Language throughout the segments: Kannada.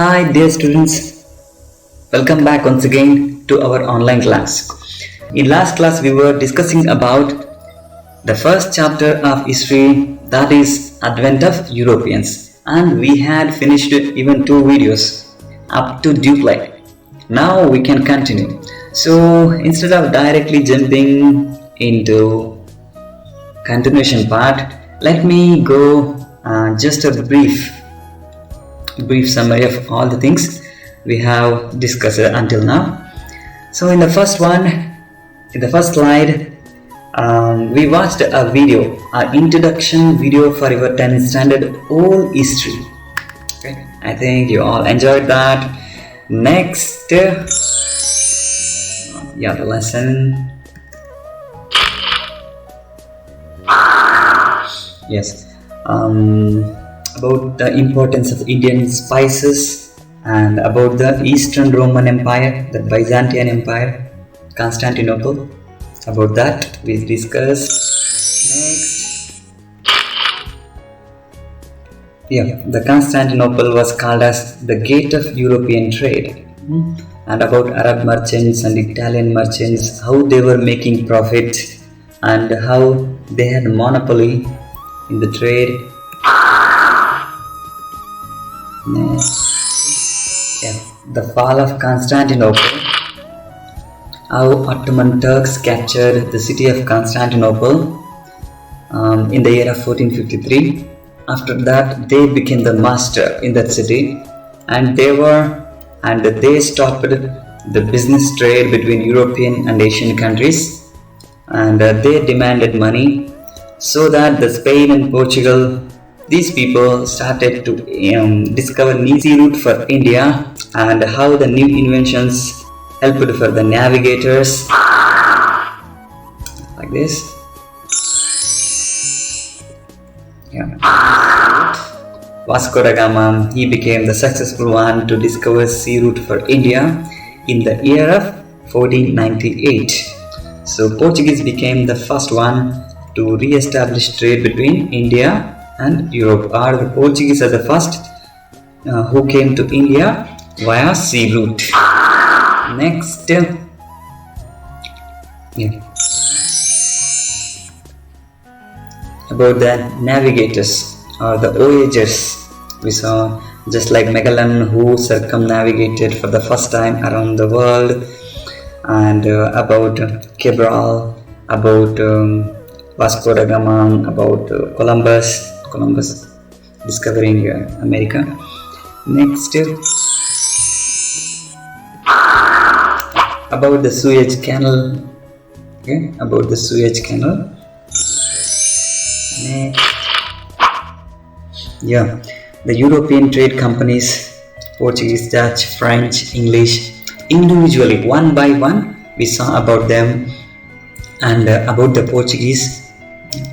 Hi, dear students. Welcome back once again to our online class. In last class, we were discussing about the first chapter of history, that is Advent of Europeans, and we had finished even two videos up to Duplay. Now we can continue. So instead of directly jumping into continuation part, let me go just a brief summary of all the things we have discussed until now. So in the first slide, we watched a video, an introduction video for your 10th standard whole history. Okay, I think you all enjoyed that. Next, the lesson. Yes. About the importance of Indian spices and about the Eastern Roman Empire, the Byzantine Empire, Constantinople. About that we discuss. Next, the Constantinople was called as the gate of European trade. And about Arab merchants and Italian merchants, how they were making profit and how they had monopoly in the trade. The fall of Constantinople, how Ottoman Turks captured the city of Constantinople in the year of 1453. After that, they became the master in that city, and they stopped the business trade between European and Asian countries, and they demanded money, so that the Spain and Portugal, these people started to discover new sea route for India, and how the new inventions helped for the navigators, like this. Vasco da Gama, he became the successful one to discover sea route for India in the year of 1498. So Portuguese became the first one to re-establish trade between India and Europe, or the Portuguese are the first who came to India via sea route. Next, about the navigators or the voyagers, we saw just like Magellan, who circumnavigated for the first time around the world, and about Cabral, about Vasco da Gama, about Columbus discovering America. Next, about the Suez Canal. Okay, about the Suez Canal. Next, the European trade companies, Portuguese, Dutch, French, English, individually, one by one, we saw about them, and about the Portuguese.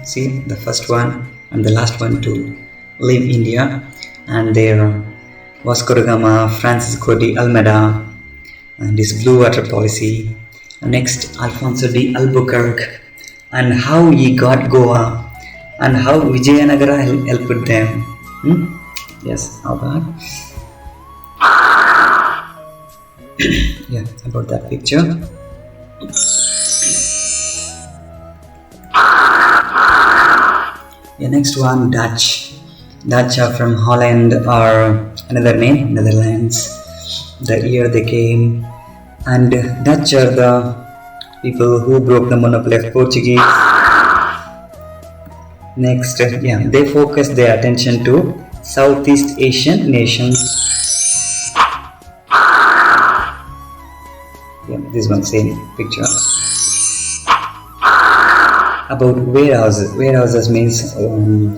See, the first one and the last one to leave India, and their Vasco da Gama, Francisco de Almeida, and his blue water policy. Next, Alfonso de Albuquerque, and how he got Goa, and how Vijayanagara helped them. Yes, how that? About that picture. Next one, Dutch are from Holland, or another name, Netherlands. The year they came, and Dutch are the people who broke the monopoly of Portuguese. Next, they focused their attention to Southeast Asian nations. This one, same picture. About warehouses. Warehouses means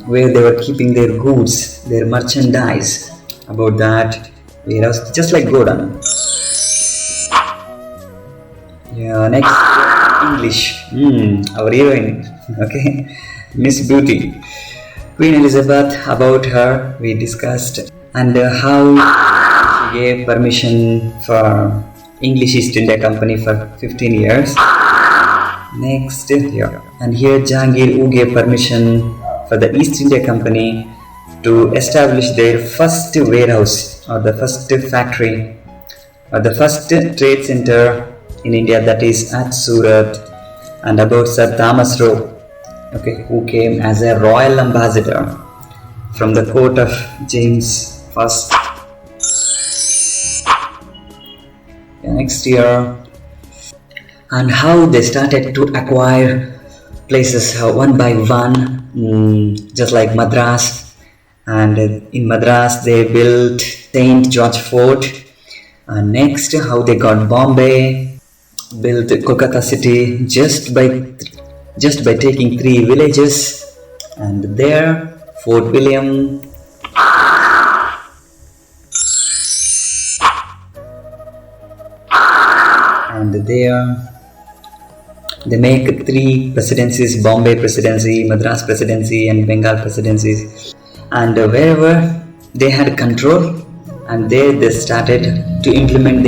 where they were keeping their goods, their merchandise. About that warehouse, just like Godan. Next, English. Our heroine. Okay, Miss Beauty, Queen Elizabeth. About her we discussed, and how she gave permission for English East India Company for 15 years. Next, and here Jahangir, who gave permission for the East India Company to establish their first warehouse or the first factory or the first trade center in India, that is at Surat. And about Sir Thomas Roe, okay, who came as a royal ambassador from the court of James I. Next year, and how they started to acquire places one by one, just like Madras. And in Madras they built St. George Fort. And next, how they got Bombay, built Kolkata city just by taking 3 villages, and there Fort William, and there they make 3 presidencies: Bombay presidency, Madras presidency, and Bengal presidencies. And wherever they had control, and there they started to implement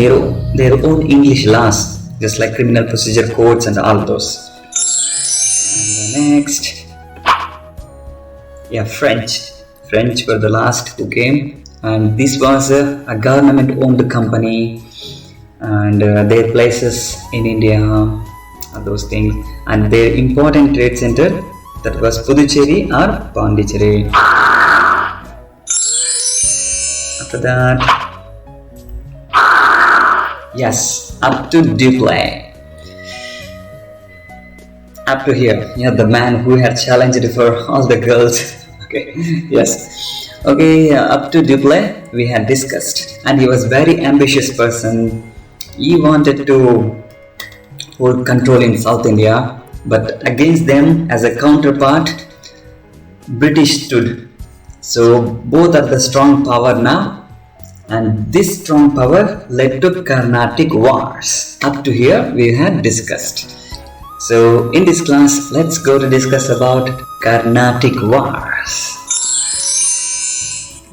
their own English laws, just like criminal procedure codes and all those. And the next, French were the last who came, and this was a government owned company, and their places in India, those things, and their important trade center, that was Puducherry or Pondicherry. After that, yes, up to Dupleix. Up to here, the man who had challenged for all the girls. Okay, yes. Okay, up to Dupleix we had discussed, and he was very ambitious person. He wanted to hold control in South India, but against them as a counterpart, British stood. So both are the strong power now, and this strong power led to Carnatic Wars. Up to here we had discussed. So in this class, let's go to discuss about Carnatic Wars.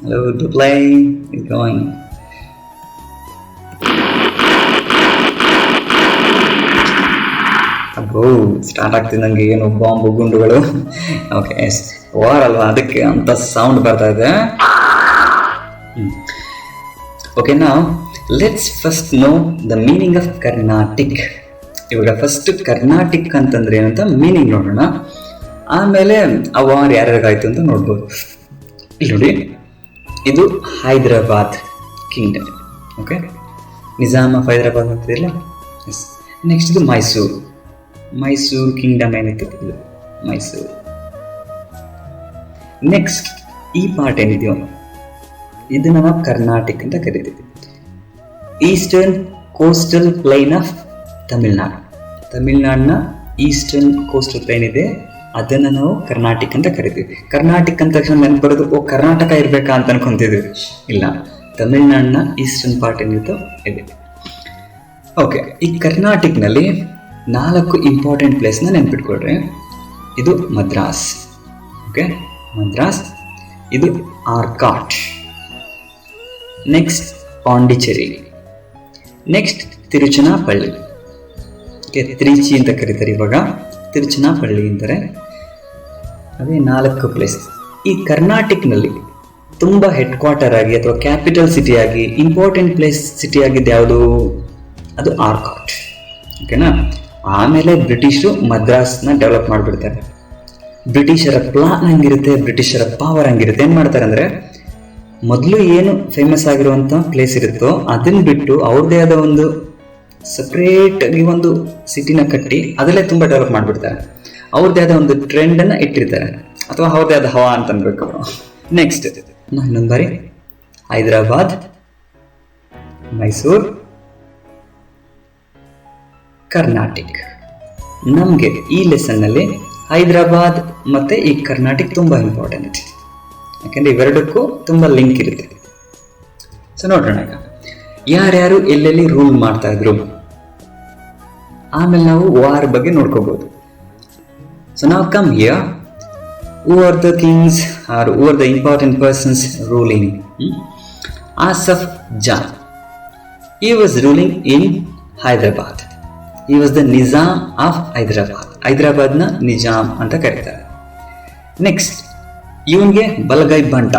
Hello, Dupleix is going. ಅಬ್ಬೋ ಸ್ಟಾರ್ಟ್ ಆಗ್ತಿದೆ ನನಗೆ ಏನು ಬಾಂಬು ಗುಂಡುಗಳು. ಓಕೆ, ವಾರ್ ಅಲ್ವಾ, ಅದಕ್ಕೆ ಅಂತ ಸೌಂಡ್ ಬರ್ತಾ ಇದೆ. ಓಕೆ, ನಾವು let's first know the meaning of Carnatic. ಇವಾಗ ಫಸ್ಟ್ ಕರ್ನಾಟಿಕ್ ಅಂತಂದ್ರೆ ಏನಂತ ಮೀನಿಂಗ್ ನೋಡೋಣ, ಆಮೇಲೆ ಆ ವಾರ್ ಯಾರ್ಯಾರಿಗಾಯ್ತು ಅಂತ ನೋಡ್ಬೋದು. ಇಲ್ಲಿ ನೋಡಿ, ಇದು Hyderabad Kingdom. Okay, Nizam of Hyderabad ಅಂತಿಲ್ಲ. ಎಸ್. ನೆಕ್ಸ್ಟ್ ಇದು ಮೈಸೂರು ಕಿಂಗ್ಡಮ್ ಏನಿತ್ತು, ಇದು ಮೈಸೂರು. ನೆಕ್ಸ್ಟ್ ಈ ಪಾರ್ಟ್ ಏನಿದೆಯೋ ಇದನ್ನ ನಾವು ಕರ್ನಾಟಿಕ್ ಅಂತ ಕರಿತೀವಿ. ಈಸ್ಟರ್ನ್ ಕೋಸ್ಟಲ್ ಪ್ಲೈನ್ ಆಫ್ ತಮಿಳ್ನಾಡಿನ ಈಸ್ಟರ್ನ್ ಕೋಸ್ಟಲ್ ಪ್ಲೈನ್ ಇದೆ, ಅದನ್ನ ನಾವು ಕರ್ನಾಟಿಕ್ ಅಂತ ಕರಿತೀವಿ. ಕರ್ನಾಟಿಕ್ ಅಂತ ತಕ್ಷಣ ನೆನಪು ಬರೋದು, ಓ ಕರ್ನಾಟಕ ಇರ್ಬೇಕಾ ಅಂತ ಅನ್ಕೊಂತಿದ್ವಿ. ಇಲ್ಲ, ತಮಿಳ್ನಾಡಿನ ಈಸ್ಟರ್ನ್ ಪಾರ್ಟ್ ಏನಿತ್ತು ಇದೆ. ಓಕೆ, ಈ ಕರ್ನಾಟಿಕ್ನಲ್ಲಿ 4 ಇಂಪಾರ್ಟೆಂಟ್ ಪ್ಲೇಸ್ನ ನೆನ್ಪಿಟ್ಕೊಳ್ರಿ. ಇದು ಮದ್ರಾಸ್. ಓಕೆ, ಮದ್ರಾಸ್. ಇದು Arcot. Next Pondicherry. Next Tiruchirappalli. Okay, Trichy ಅಂತ ಕರೀತಾರೆ ಇವಾಗ, ತಿರುಚನಾಪಳ್ಳಿ ಅಂತಾರೆ. ಅದೇ 4 ಪ್ಲೇಸ್. ಈ ಕರ್ನಾಟಿಕ್ನಲ್ಲಿ ತುಂಬ ಹೆಡ್ ಕ್ವಾರ್ಟರ್ ಆಗಿ ಅಥವಾ ಕ್ಯಾಪಿಟಲ್ ಸಿಟಿ ಆಗಿ ಇಂಪಾರ್ಟೆಂಟ್ ಪ್ಲೇಸ್ ಸಿಟಿ ಆಗಿದ್ದು ಯಾವುದು? ಅದು ಆರ್ಕಾಟ್. ಓಕೆನಾ. ಆಮೇಲೆ ಬ್ರಿಟಿಷರು ಮದ್ರಾಸ್ನ ಡೆವಲಪ್ ಮಾಡಿಬಿಡ್ತಾರೆ. ಬ್ರಿಟಿಷರ ಪ್ಲಾನ್ ಹಂಗಿರುತ್ತೆ, ಬ್ರಿಟಿಷರ ಪವರ್ ಹಂಗಿರುತ್ತೆ. ಏನು ಮಾಡ್ತಾರೆ ಅಂದರೆ, ಮೊದಲು ಏನು ಫೇಮಸ್ ಆಗಿರುವಂಥ ಪ್ಲೇಸ್ ಇರುತ್ತೋ ಅದನ್ನು ಬಿಟ್ಟು ಅವ್ರದ್ದೇ ಆದ ಒಂದು ಸಪ್ರೇಟ್ ಆಗಿ ಒಂದು ಸಿಟಿನ ಕಟ್ಟಿ ಅದರಲ್ಲೇ ತುಂಬ ಡೆವಲಪ್ ಮಾಡಿಬಿಡ್ತಾರೆ. ಅವ್ರದ್ದೇ ಆದ ಒಂದು ಟ್ರೆಂಡನ್ನು ಇಟ್ಟಿರ್ತಾರೆ, ಅಥವಾ ಅವ್ರದ್ದೇ ಆದ ಹವಾ ಅಂತ ಅನ್ಬೇಕು. ನೆಕ್ಸ್ಟ್ ಇನ್ನೊಂದು ಬಾರಿ ಹೈದರಾಬಾದ್, ಮೈಸೂರು, ಕರ್ನಾಟಿಕ್. ನಮಗೆ ಈ ಲೆಸನ್ನಲ್ಲಿ ಹೈದರಾಬಾದ್ ಮತ್ತು ಈ ಕರ್ನಾಟಿಕ್ ತುಂಬ ಇಂಪಾರ್ಟೆಂಟ್, ಯಾಕೆಂದರೆ ಇವೆರಡಕ್ಕೂ ತುಂಬ ಲಿಂಕ್ ಇರುತ್ತೆ. ಸೊ ನೋಡೋಣ ಈಗ ಯಾರ್ಯಾರು ಎಲ್ಲೆಲ್ಲಿ ರೂಲ್ ಮಾಡ್ತಾ ಇದ್ರು, ಆಮೇಲೆ ನಾವು ವಾರ್ ಬಗ್ಗೆ ನೋಡ್ಕೋಬಹುದು. ಸೊ ನಾವು come here, who are the kings or who are the important persons ruling? Asaf Jah. He was ruling in Hyderabad. He was the Nizam of Hyderabad. Hyderabadna Nizam anta ಕರೀತಾರೆ. ನೆಕ್ಸ್ಟ್ ಇವನಿಗೆ ಬಲಗೈ ಬಂಟ,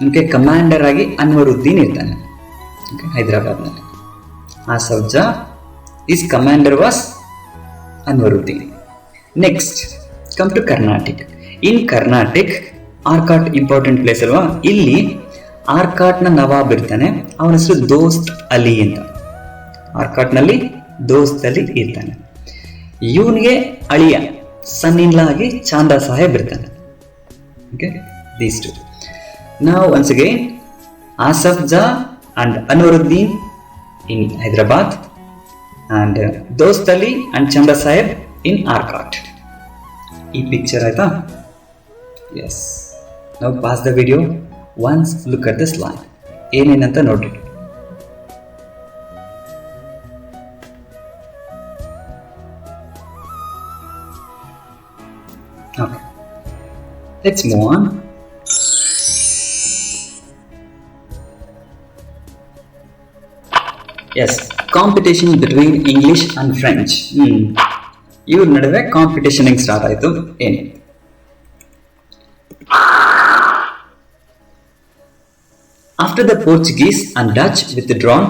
ಇವನಿಗೆ ಕಮಾಂಡರ್ ಆಗಿ ಅನ್ವರುದ್ದೀನ್ ಇರ್ತಾನೆ ಹೈದರಾಬಾದ್ನಲ್ಲಿ. Asaf Jah is commander was Anwaruddin. Next come to Carnatic. In Carnatic Arcot important place ಅಲ್ವಾ, ಇಲ್ಲಿ ಆರ್ಕಾಟ್ನ ನವಾಬ್ ಇರ್ತಾನೆ, ಅವನ ಹೆಸರು ದೋಸ್ತ್ ಅಲಿ ಅಂತ. ಆರ್ಕಾಟ್ನಲ್ಲಿ ದೋಸ್ತ್ ಅಲಿ ಇರ್ತಾನೆ. ಇವನಿಗೆ ಅಳಿಯ ಸನ್ ಇನ್ ಲಾ ಆಗಿ ಚಾಂದಾ ಸಾಹೇಬ್ ಇರ್ತಾನೆ. Okay, these two. Now once again, Asaf Jah and Anwaruddin in Hyderabad, and Dost Ali and Chanda Sahib in Arcot. This picture aita? Yes. Now pause the video. Once look at the slide. ಏನಂತ ನೋಡ್ರಿ. Okay. Let's move on. Yes, competition between English and French. ಇವ್ರ ನಡುವೆ ಕಾಂಪಿಟೇಷನ್ ಹೆಂಗ್ ಸ್ಟಾರ್ಟ್ ಆಯ್ತು ಏನು? After the Portuguese and Dutch withdrawn,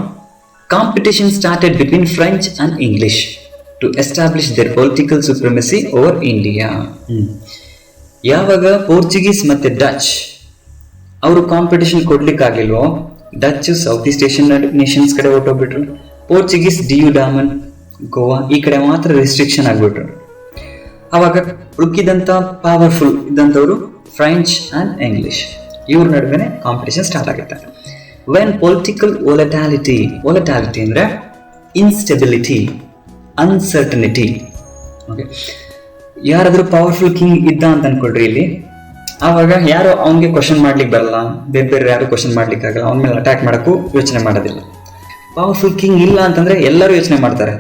competition started between French and English to establish their political supremacy over India. ಯಾವಾಗ ಪೋರ್ಚುಗೀಸ್ ಮತ್ತೆ ಡಚ್ ಅವರು ಕಾಂಪಿಟೇಷನ್ ಕೊಡ್ಲಿಕ್ಕಾಗಿಲ್ವೋ, Dutch south east Asian nations ಕಡೆ ಹೊರಟೋಗ್ಬಿಟ್ರು, ಪೋರ್ಚುಗೀಸ್ ಡಿಯು ಡಾಮನ್ ಗೋವಾ ಈ ಕಡೆ ಮಾತ್ರ ರೆಸ್ಟ್ರಿಕ್ಷನ್ ಆಗ್ಬಿಟ್ರು. ಅವಾಗ ಉಳ್ಕಿದಂತ ಪವರ್ಫುಲ್ ಇದ್ದಂಥವ್ರು ಫ್ರೆಂಚ್ ಅಂಡ್ ಇಂಗ್ಲಿಷ್, ಇವ್ರ ನಡುವೆ ಕಾಂಪಿಟೇಷನ್ ಸ್ಟಾರ್ಟ್ ಆಗುತ್ತೆ. ವೆನ್ ಪೊಲಿಟಿಕಲ್ ವೊಲಟಾಲಿಟಿ ಅಂದ್ರೆ ಇನ್ಸ್ಟೆಬಿಲಿಟಿ, ಅನ್ಸರ್ಟನಿಟಿ. ಓಕೆ, ಯಾರಾದ್ರೂ ಪವರ್ಫುಲ್ ಕಿಂಗ್ ಇದ್ದ ಅಂತ ಅನ್ಕೊಳ್ರಿ ಇಲ್ಲಿ, ಆವಾಗ ಯಾರು ಅವನಿಗೆ ಕ್ವಶನ್ ಮಾಡ್ಲಿಕ್ಕೆ ಬರಲ್ಲ, ಬೇರೆ ಯಾರು ಕ್ವಶನ್ ಮಾಡ್ಲಿಕ್ಕೆ ಆಗಲ್ಲ, ಅವನ ಮೇಲೆ ಅಟ್ಯಾಕ್ ಮಾಡಕ್ಕೂ ಯೋಚನೆ ಮಾಡೋದಿಲ್ಲ. ಪವರ್ಫುಲ್ ಕಿಂಗ್ ಇಲ್ಲ ಅಂತಂದ್ರೆ ಎಲ್ಲರೂ ಯೋಚನೆ ಮಾಡ್ತಾರೆ,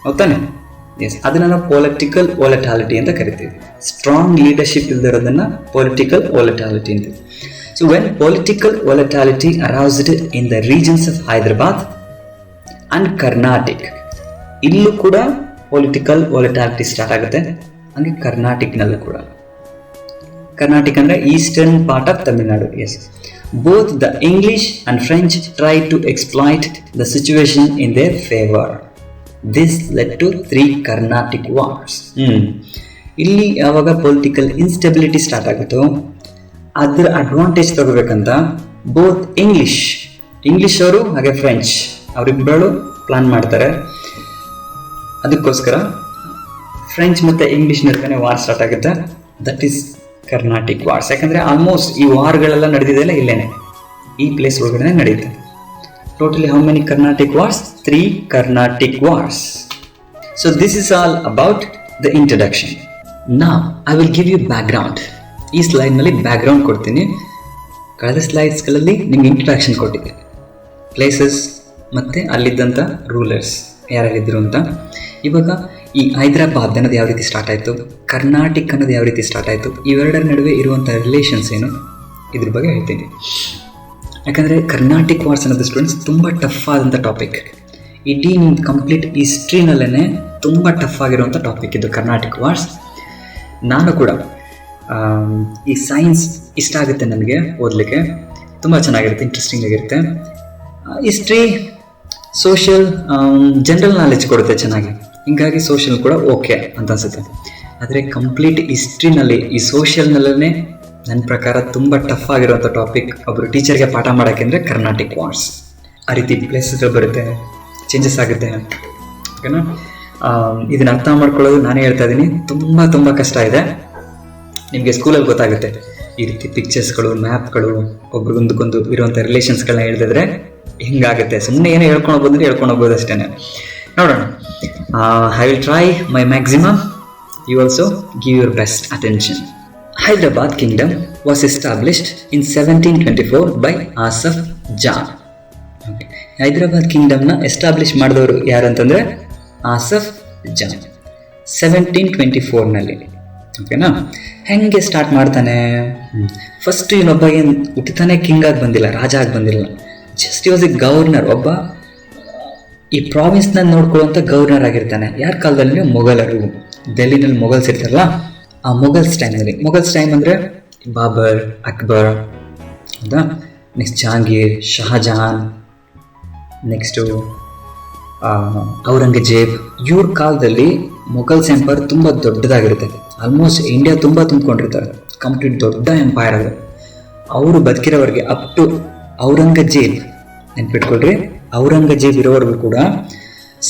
ಹೌದಾನೆ? ಎಸ್, ಅದನ್ನ ನಾವು ಪೊಲಿಟಿಕಲ್ ವೊಲಟಾಲಿಟಿ ಅಂತ ಕರಿತೀವಿ. ಸ್ಟ್ರಾಂಗ್ ಲೀಡರ್ಶಿಪ್ ಇಲ್ದಿರೋದನ್ನ ಪೊಲಿಟಿಕಲ್ ವೊಲಟಾಲಿಟಿ ಅಂತ. So when political volatility aroused in the regions of Hyderabad and Carnatic, ಇಲ್ಲೂ ಕೂಡ ಪೊಲಿಟಿಕಲ್ ವೊಲಟಾಲಿಟಿ ಸ್ಟಾರ್ಟ್ ಆಗುತ್ತೆ. ಹಂಗೆ ಕರ್ನಾಟಿಕ್ನಲ್ಲೂ ಕೂಡ. ಕರ್ನಾಟಿಕ್ ಅಂದ್ರೆ eastern part of Tamil Nadu. Yes, both the English and French try to exploit the situation in their favour. This led to 3 Carnatic wars. ಇಲ್ಲಿ ಯಾವಾಗ ಪೊಲಿಟಿಕಲ್ ಇನ್ಸ್ಟೆಬಿಲಿಟಿ ಸ್ಟಾರ್ಟ್ ಆಗುತ್ತೋ ಅದರ ಅಡ್ವಾಂಟೇಜ್ ತಗೋಬೇಕಂತ ಬೋತ್ ಇಂಗ್ಲಿಷ್ ಅವರು ಹಾಗೆ ಫ್ರೆಂಚ್ ಅವರಿಬ್ಬರು ಪ್ಲಾನ್ ಮಾಡ್ತಾರೆ. ಅದಕ್ಕೋಸ್ಕರ ಫ್ರೆಂಚ್ ಮತ್ತೆ ಇಂಗ್ಲಿಷ್ ನಡುವೆ ವಾರ್ ಸ್ಟಾರ್ಟ್ ಆಗುತ್ತೆ. That is Carnatic wars. ಯಾಕಂದ್ರೆ ಆಲ್ಮೋಸ್ಟ್ ಈ ವಾರ್ಗಳೆಲ್ಲ ನಡೆದಿದೆಯಲ್ಲ ಇಲ್ಲೇನೆ, ಈ ಪ್ಲೇಸ್ ಒಳಗಡೆ ನಡೆಯುತ್ತೆ. Totally how many Carnatic wars? 3 Carnatic wars. So this is all about the introduction. Now I will give you background. ಈ ಸ್ಲೈಡ್ ನಲ್ಲಿ ಬ್ಯಾಕ್ಗ್ರೌಂಡ್ ಕೊಡ್ತೀನಿ. ಕಳೆದ ಸ್ಲೈಡ್ಸ್ಗಳಲ್ಲಿ ನಿಮ್ಗೆ ಇಂಟ್ರಡಕ್ಷನ್ ಕೊಟ್ಟಿದ್ದೆ, ಪ್ಲೇಸಸ್ ಮತ್ತೆ ಅಲ್ಲಿದ್ದಂಥ ರೂಲರ್ಸ್ ಯಾರ್ಯಾರಿದ್ರು ಅಂತ. ಇವಾಗ ಈ ಹೈದರಾಬಾದ್ ಅನ್ನೋದು ಯಾವ ರೀತಿ ಸ್ಟಾರ್ಟ್ ಆಯಿತು, ಕರ್ನಾಟಿಕ್ ಅನ್ನೋದು ಯಾವ ರೀತಿ ಸ್ಟಾರ್ಟ್ ಆಯಿತು, ಇವೆರಡರ ನಡುವೆ ಇರುವಂಥ ರಿಲೇಷನ್ಸ್ ಏನು, ಇದ್ರ ಬಗ್ಗೆ ಹೇಳ್ತೀನಿ. ಯಾಕಂದರೆ ಕರ್ನಾಟಿಕ್ ವಾರ್ಸ್ ಅನ್ನೋದು ಸ್ಟೂಡೆಂಟ್ಸ್ ತುಂಬ ಟಫ್ ಆದಂಥ ಟಾಪಿಕ್. ಇಡೀ ನಿಮ್ಮ ಕಂಪ್ಲೀಟ್ ಹಿಸ್ಟ್ರಿನಲ್ಲೇ ತುಂಬ ಟಫ್ ಆಗಿರುವಂಥ ಟಾಪಿಕ್ ಇದು ಕರ್ನಾಟಿಕ್ ವಾರ್ಸ್. ನಾನು ಕೂಡ ಈ ಸೈನ್ಸ್ ಇಷ್ಟ ಆಗುತ್ತೆ ನನಗೆ ಓದಲಿಕ್ಕೆ, ತುಂಬ ಚೆನ್ನಾಗಿರುತ್ತೆ, ಇಂಟ್ರೆಸ್ಟಿಂಗ್ ಆಗಿರುತ್ತೆ. ಹಿಸ್ಟ್ರಿ, ಸೋಷಿಯಲ್, ಜನರಲ್ ನಾಲೆಜ್ ಕೊಡುತ್ತೆ ಚೆನ್ನಾಗಿ, ಹಿಂಗಾಗಿ ಸೋಷಿಯಲ್ ಕೂಡ ಓಕೆ ಅಂತ ಅನ್ಸುತ್ತೆ. ಆದರೆ ಕಂಪ್ಲೀಟ್ ಹಿಸ್ಟ್ರಿನಲ್ಲಿ ಈ ಸೋಷಿಯಲ್ನಲ್ಲೇ ನನ್ನ ಪ್ರಕಾರ ತುಂಬ ಟಫ್ ಆಗಿರುವಂಥ ಟಾಪಿಕ್ ಒಬ್ಬರು ಟೀಚರ್ಗೆ ಪಾಠ ಮಾಡೋಕ್ಕೆ ಅಂದರೆ ಕರ್ನಾಟಿಕ್ ವಾರ್ಸ್. ಆ ರೀತಿ ಪ್ಲೇಸಸ್ ಬರುತ್ತೆ, ಚೇಂಜಸ್ ಆಗುತ್ತೆ. ಓಕೆನಾ? ಇದನ್ನು ಅರ್ಥ ಮಾಡ್ಕೊಳ್ಳೋದು ನಾನೇ ಹೇಳ್ತಾ ಇದ್ದೀನಿ, ತುಂಬ ಕಷ್ಟ ಇದೆ. ನಿಮಗೆ ಸ್ಕೂಲಲ್ಲಿ ಗೊತ್ತಾಗುತ್ತೆ ಈ ರೀತಿ ಪಿಕ್ಚರ್ಸ್ಗಳು, ಮ್ಯಾಪ್ಗಳು, ಒಬ್ರಿಗೊಂದಕ್ಕೊಂದು ಇರುವಂಥ ರಿಲೇಷನ್ಸ್ಗಳನ್ನ ಹೇಳಿದ್ರೆ ಹಿಂಗಾಗುತ್ತೆ. ಸುಮ್ಮನೆ ಏನೋ ಹೇಳ್ಕೊಂಡು ಹೋಗ್ಬೋದು ಅಷ್ಟೇ. ನೋಡೋಣ. I will try my maximum. You also give your best attention. Hyderabad kingdom was established in 1724 by Asaf Jah. Okay. Hyderabad ಕಿಂಗ್ಡಮ್ನ ಎಸ್ಟಾಬ್ಲಿಷ್ ಮಾಡಿದವರು ಯಾರಂತಂದ್ರೆ ಆಸಫ್ ಜಾ 1724ನಲ್ಲಿ. ಓಕೆನಾ? ಹೆಂಗೆ ಸ್ಟಾರ್ಟ್ ಮಾಡ್ತಾನೆ? ಫಸ್ಟ್ ಇವನೊಬ್ಬ ಏನು ಹುಟ್ಟತಾನೆ ಕಿಂಗ್ ಆಗಿ ಬಂದಿಲ್ಲ, ರಾಜ ಆಗಿ ಬಂದಿಲ್ಲ. Just was A governor. ಒಬ್ಬ ಈ ಪ್ರಾವಿನ್ಸ್ನ ನೋಡ್ಕೊಳ್ಳುವಂಥ ಗವರ್ನರ್ ಆಗಿರ್ತಾನೆ. ಯಾರ ಕಾಲದಲ್ಲಿ? ಮೊಘಲರು. ಡೆಲ್ಲಿನಲ್ಲಿ ಮೊಘಲ್ಸ್ ಇರ್ತಾರಲ್ಲ, ಆ ಮೊಘಲ್ಸ್ ಟೈಮ್ ಅಂದರೆ ಬಾಬರ್, ಅಕ್ಬರ್, ಹೌದಾ. Next Jahangir, Shahjahan, next Aurangzeb. ಇವ್ರ ಕಾಲದಲ್ಲಿ ಮೊಘಲ್ಸ್ ಎಂಪೈರ್ ತುಂಬ ದೊಡ್ಡದಾಗಿರುತ್ತೆ. ಆಲ್ಮೋಸ್ಟ್ ಇಂಡಿಯಾ ತುಂಬ ತುಂಬಿಕೊಂಡಿರ್ತಾರೆ. ಕಂಪ್ಲೀಟ್ ದೊಡ್ಡ ಎಂಪೈರ್ ಅದು. ಅವರು ಬದುಕಿರೋವರೆಗೆ ಅಪ್ ಟು ಔರಂಗಜೇಬ್, ನೆನ್ಪಿಟ್ಕೊಳ್ರಿ, ಔರಂಗಜೇಬ್ ಇರೋವರೆಗೂ ಕೂಡ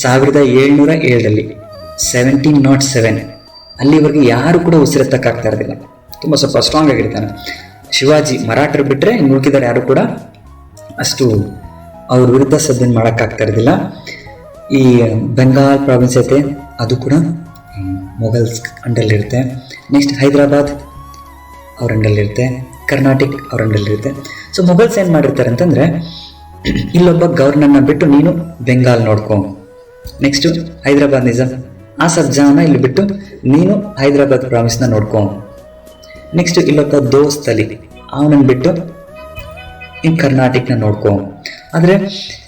1707 1707 ಅಲ್ಲಿವರೆಗೆ ಯಾರು ಕೂಡ ಉಸಿರೆತ್ತಕ್ಕಾಗ್ತಾ ಇರೋದಿಲ್ಲ. ತುಂಬ ಸ್ವಲ್ಪ ಸ್ಟ್ರಾಂಗ್ ಆಗಿರ್ತಾನೆ. ಶಿವಾಜಿ ಮರಾಠರು ಬಿಟ್ಟರೆ ಇನ್ನು ಉಳಿಕಿದ್ದಾರೆ ಯಾರು ಕೂಡ ಅಷ್ಟು ಅವ್ರ ವಿರುದ್ಧ ಸದ್ಯನ ಮಾಡೋಕ್ಕಾಗ್ತಾ ಇರೋದಿಲ್ಲ. ಈ ಬೆಂಗಾಲ್ ಪ್ರಾವಿನ್ಸ್ ಐತೆ, ಅದು ಕೂಡ ಮೊಘಲ್ಸ್ ಅಂಡಲ್ಲಿರುತ್ತೆ. ನೆಕ್ಸ್ಟ್ ಹೈದರಾಬಾದ್ ಅವ್ರ ಅಂಡಲ್ಲಿರುತ್ತೆ. ಕರ್ನಾಟಕ ಅವ್ರ ಅಂಡಲ್ಲಿರುತ್ತೆ. ಸೊ ಮೊಘಲ್ಸ್ ಏನು ಮಾಡಿರ್ತಾರೆ ಅಂತಂದರೆ, ಇಲ್ಲೊಬ್ಬ ಗವರ್ನರ್ನ ಬಿಟ್ಟು ನೀನು ಬೆಂಗಾಲ್ ನೋಡ್ಕೊ. ನೆಕ್ಸ್ಟು ಹೈದರಾಬಾದ್ ನಿಜಾಮ್, ಆಸಫ್ ಜಾನ ಇಲ್ಲಿ ಬಿಟ್ಟು ನೀನು ಹೈದರಾಬಾದ್ ಪ್ರಾವಿನ್ಸ್ನ ನೋಡ್ಕೊ. ನೆಕ್ಸ್ಟ್ ಇಲ್ಲೊಬ್ಬ ದೋಸ್ತ್ ಅಲಿ, ಅವನನ್ನು ಬಿಟ್ಟು ಇನ್ನು ಕರ್ನಾಟಕನ ನೋಡ್ಕೊ. ಆದರೆ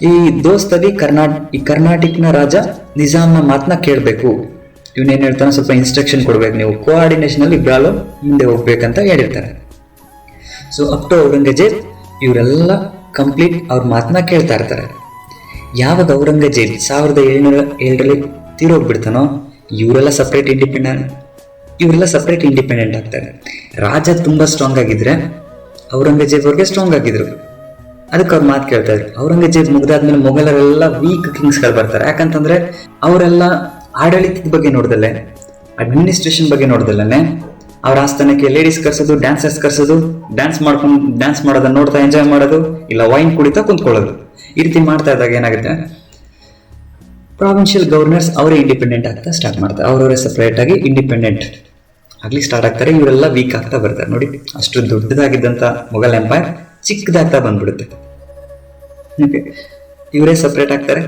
ಈ ದೋಸ್ತ್ ಅಲಿ ಕರ್ನಾಟಕನ ರಾಜ ನಿಜಾಮ್ನ ಮಾತನ್ನ ಕೇಳಬೇಕು. ಇವನೇನು ಹೇಳ್ತಾನೆ, ಸ್ವಲ್ಪ ಇನ್ಸ್ಟ್ರಕ್ಷನ್ ಕೊಡ್ಬೇಕು, ನೀವು ಕೋಆರ್ಡಿನೇಷನಲ್ಲಿ ಇಬ್ಬರಾಲು ಮುಂದೆ ಹೋಗ್ಬೇಕಂತ ಹೇಳಿರ್ತಾರೆ. ಸೊ ಅಪ್ ಟು ಔರಂಗಜೇಬ್ ಇವರೆಲ್ಲ ಕಂಪ್ಲೀಟ್ ಅವ್ರ ಮಾತನ್ನ ಕೇಳ್ತಾ ಇರ್ತಾರೆ. ಯಾವಾಗ ಔರಂಗಜೇಬ್ 1707 ತೀರೋಗ್ಬಿಡ್ತಾನೋ ಇವರೆಲ್ಲ ಸಪ್ರೇಟ್ ಇಂಡಿಪೆಂಡೆಂಟ್ ಆಗ್ತಾರೆ. ರಾಜ ತುಂಬ ಸ್ಟ್ರಾಂಗ್ ಆಗಿದ್ರೆ ಔರಂಗಜೇಬ್ ಅವ್ರಿಗೆ ಸ್ಟ್ರಾಂಗ್ ಆಗಿದ್ರು, ಅದಕ್ಕೆ ಅವ್ರ ಮಾತು ಕೇಳ್ತಾ ಇದ್ರು. ಔರಂಗಜೇಬ್ ಮುಗ್ದಾದ್ಮೇಲೆ ಮೊಘಲರೆಲ್ಲ ವೀಕ್ ಕಿಂಗ್ಸ್ಗಳು ಬರ್ತಾರೆ. ಯಾಕಂತಂದ್ರೆ ಅವರೆಲ್ಲ ಆಡಳಿತದ ಬಗ್ಗೆ ನೋಡ್ದಲ್ಲೇ, ಅಡ್ಮಿನಿಸ್ಟ್ರೇಷನ್ ಬಗ್ಗೆ ನೋಡ್ದಲ್ಲೇ ಅವ್ರ ಆಸ್ಥಾನಕ್ಕೆ ಲೇಡೀಸ್ ಕರ್ಸೋದು, ಡ್ಯಾನ್ಸರ್ಸ್ ಕರ್ಸೋದು, ಡ್ಯಾನ್ಸ್ ಮಾಡೋದನ್ನ ನೋಡ್ತಾ ಎಂಜಾಯ್ ಮಾಡೋದು, ಇಲ್ಲ ವೈನ್ ಕುಡಿತಾ ಕುಂತ್ಕೊಳ್ಳೋದು. ಈ ರೀತಿ ಮಾಡ್ತಾ ಇದ್ದಾಗ ಏನಾಗುತ್ತೆ, ಪ್ರಾವಿನ್ಷಿಯಲ್ ಗವರ್ನರ್ಸ್ ಅವರೇ ಇಂಡಿಪೆಂಡೆಂಟ್ ಆಗ್ತಾ ಸ್ಟಾರ್ಟ್ ಮಾಡ್ತಾರೆ. ಅವರವರೇ ಸಪ್ರೇಟ್ ಆಗಿ ಇಂಡಿಪೆಂಡೆಂಟ್ ಆಗ್ಲಿ ಸ್ಟಾರ್ಟ್ ಆಗ್ತಾರೆ. ಇವರೆಲ್ಲ ವೀಕ್ ಆಗ್ತಾ ಬರ್ತಾರೆ. ನೋಡಿ, ಅಷ್ಟು ದೊಡ್ಡದಾಗಿದ್ದಂಥ ಮೊಘಲ್ ಎಂಪೈರ್ ಚಿಕ್ಕದಾಗ್ತಾ ಬಂದ್ಬಿಡುತ್ತೆ. ಇವರೇ ಸಪ್ರೇಟ್ ಆಗ್ತಾರೆ.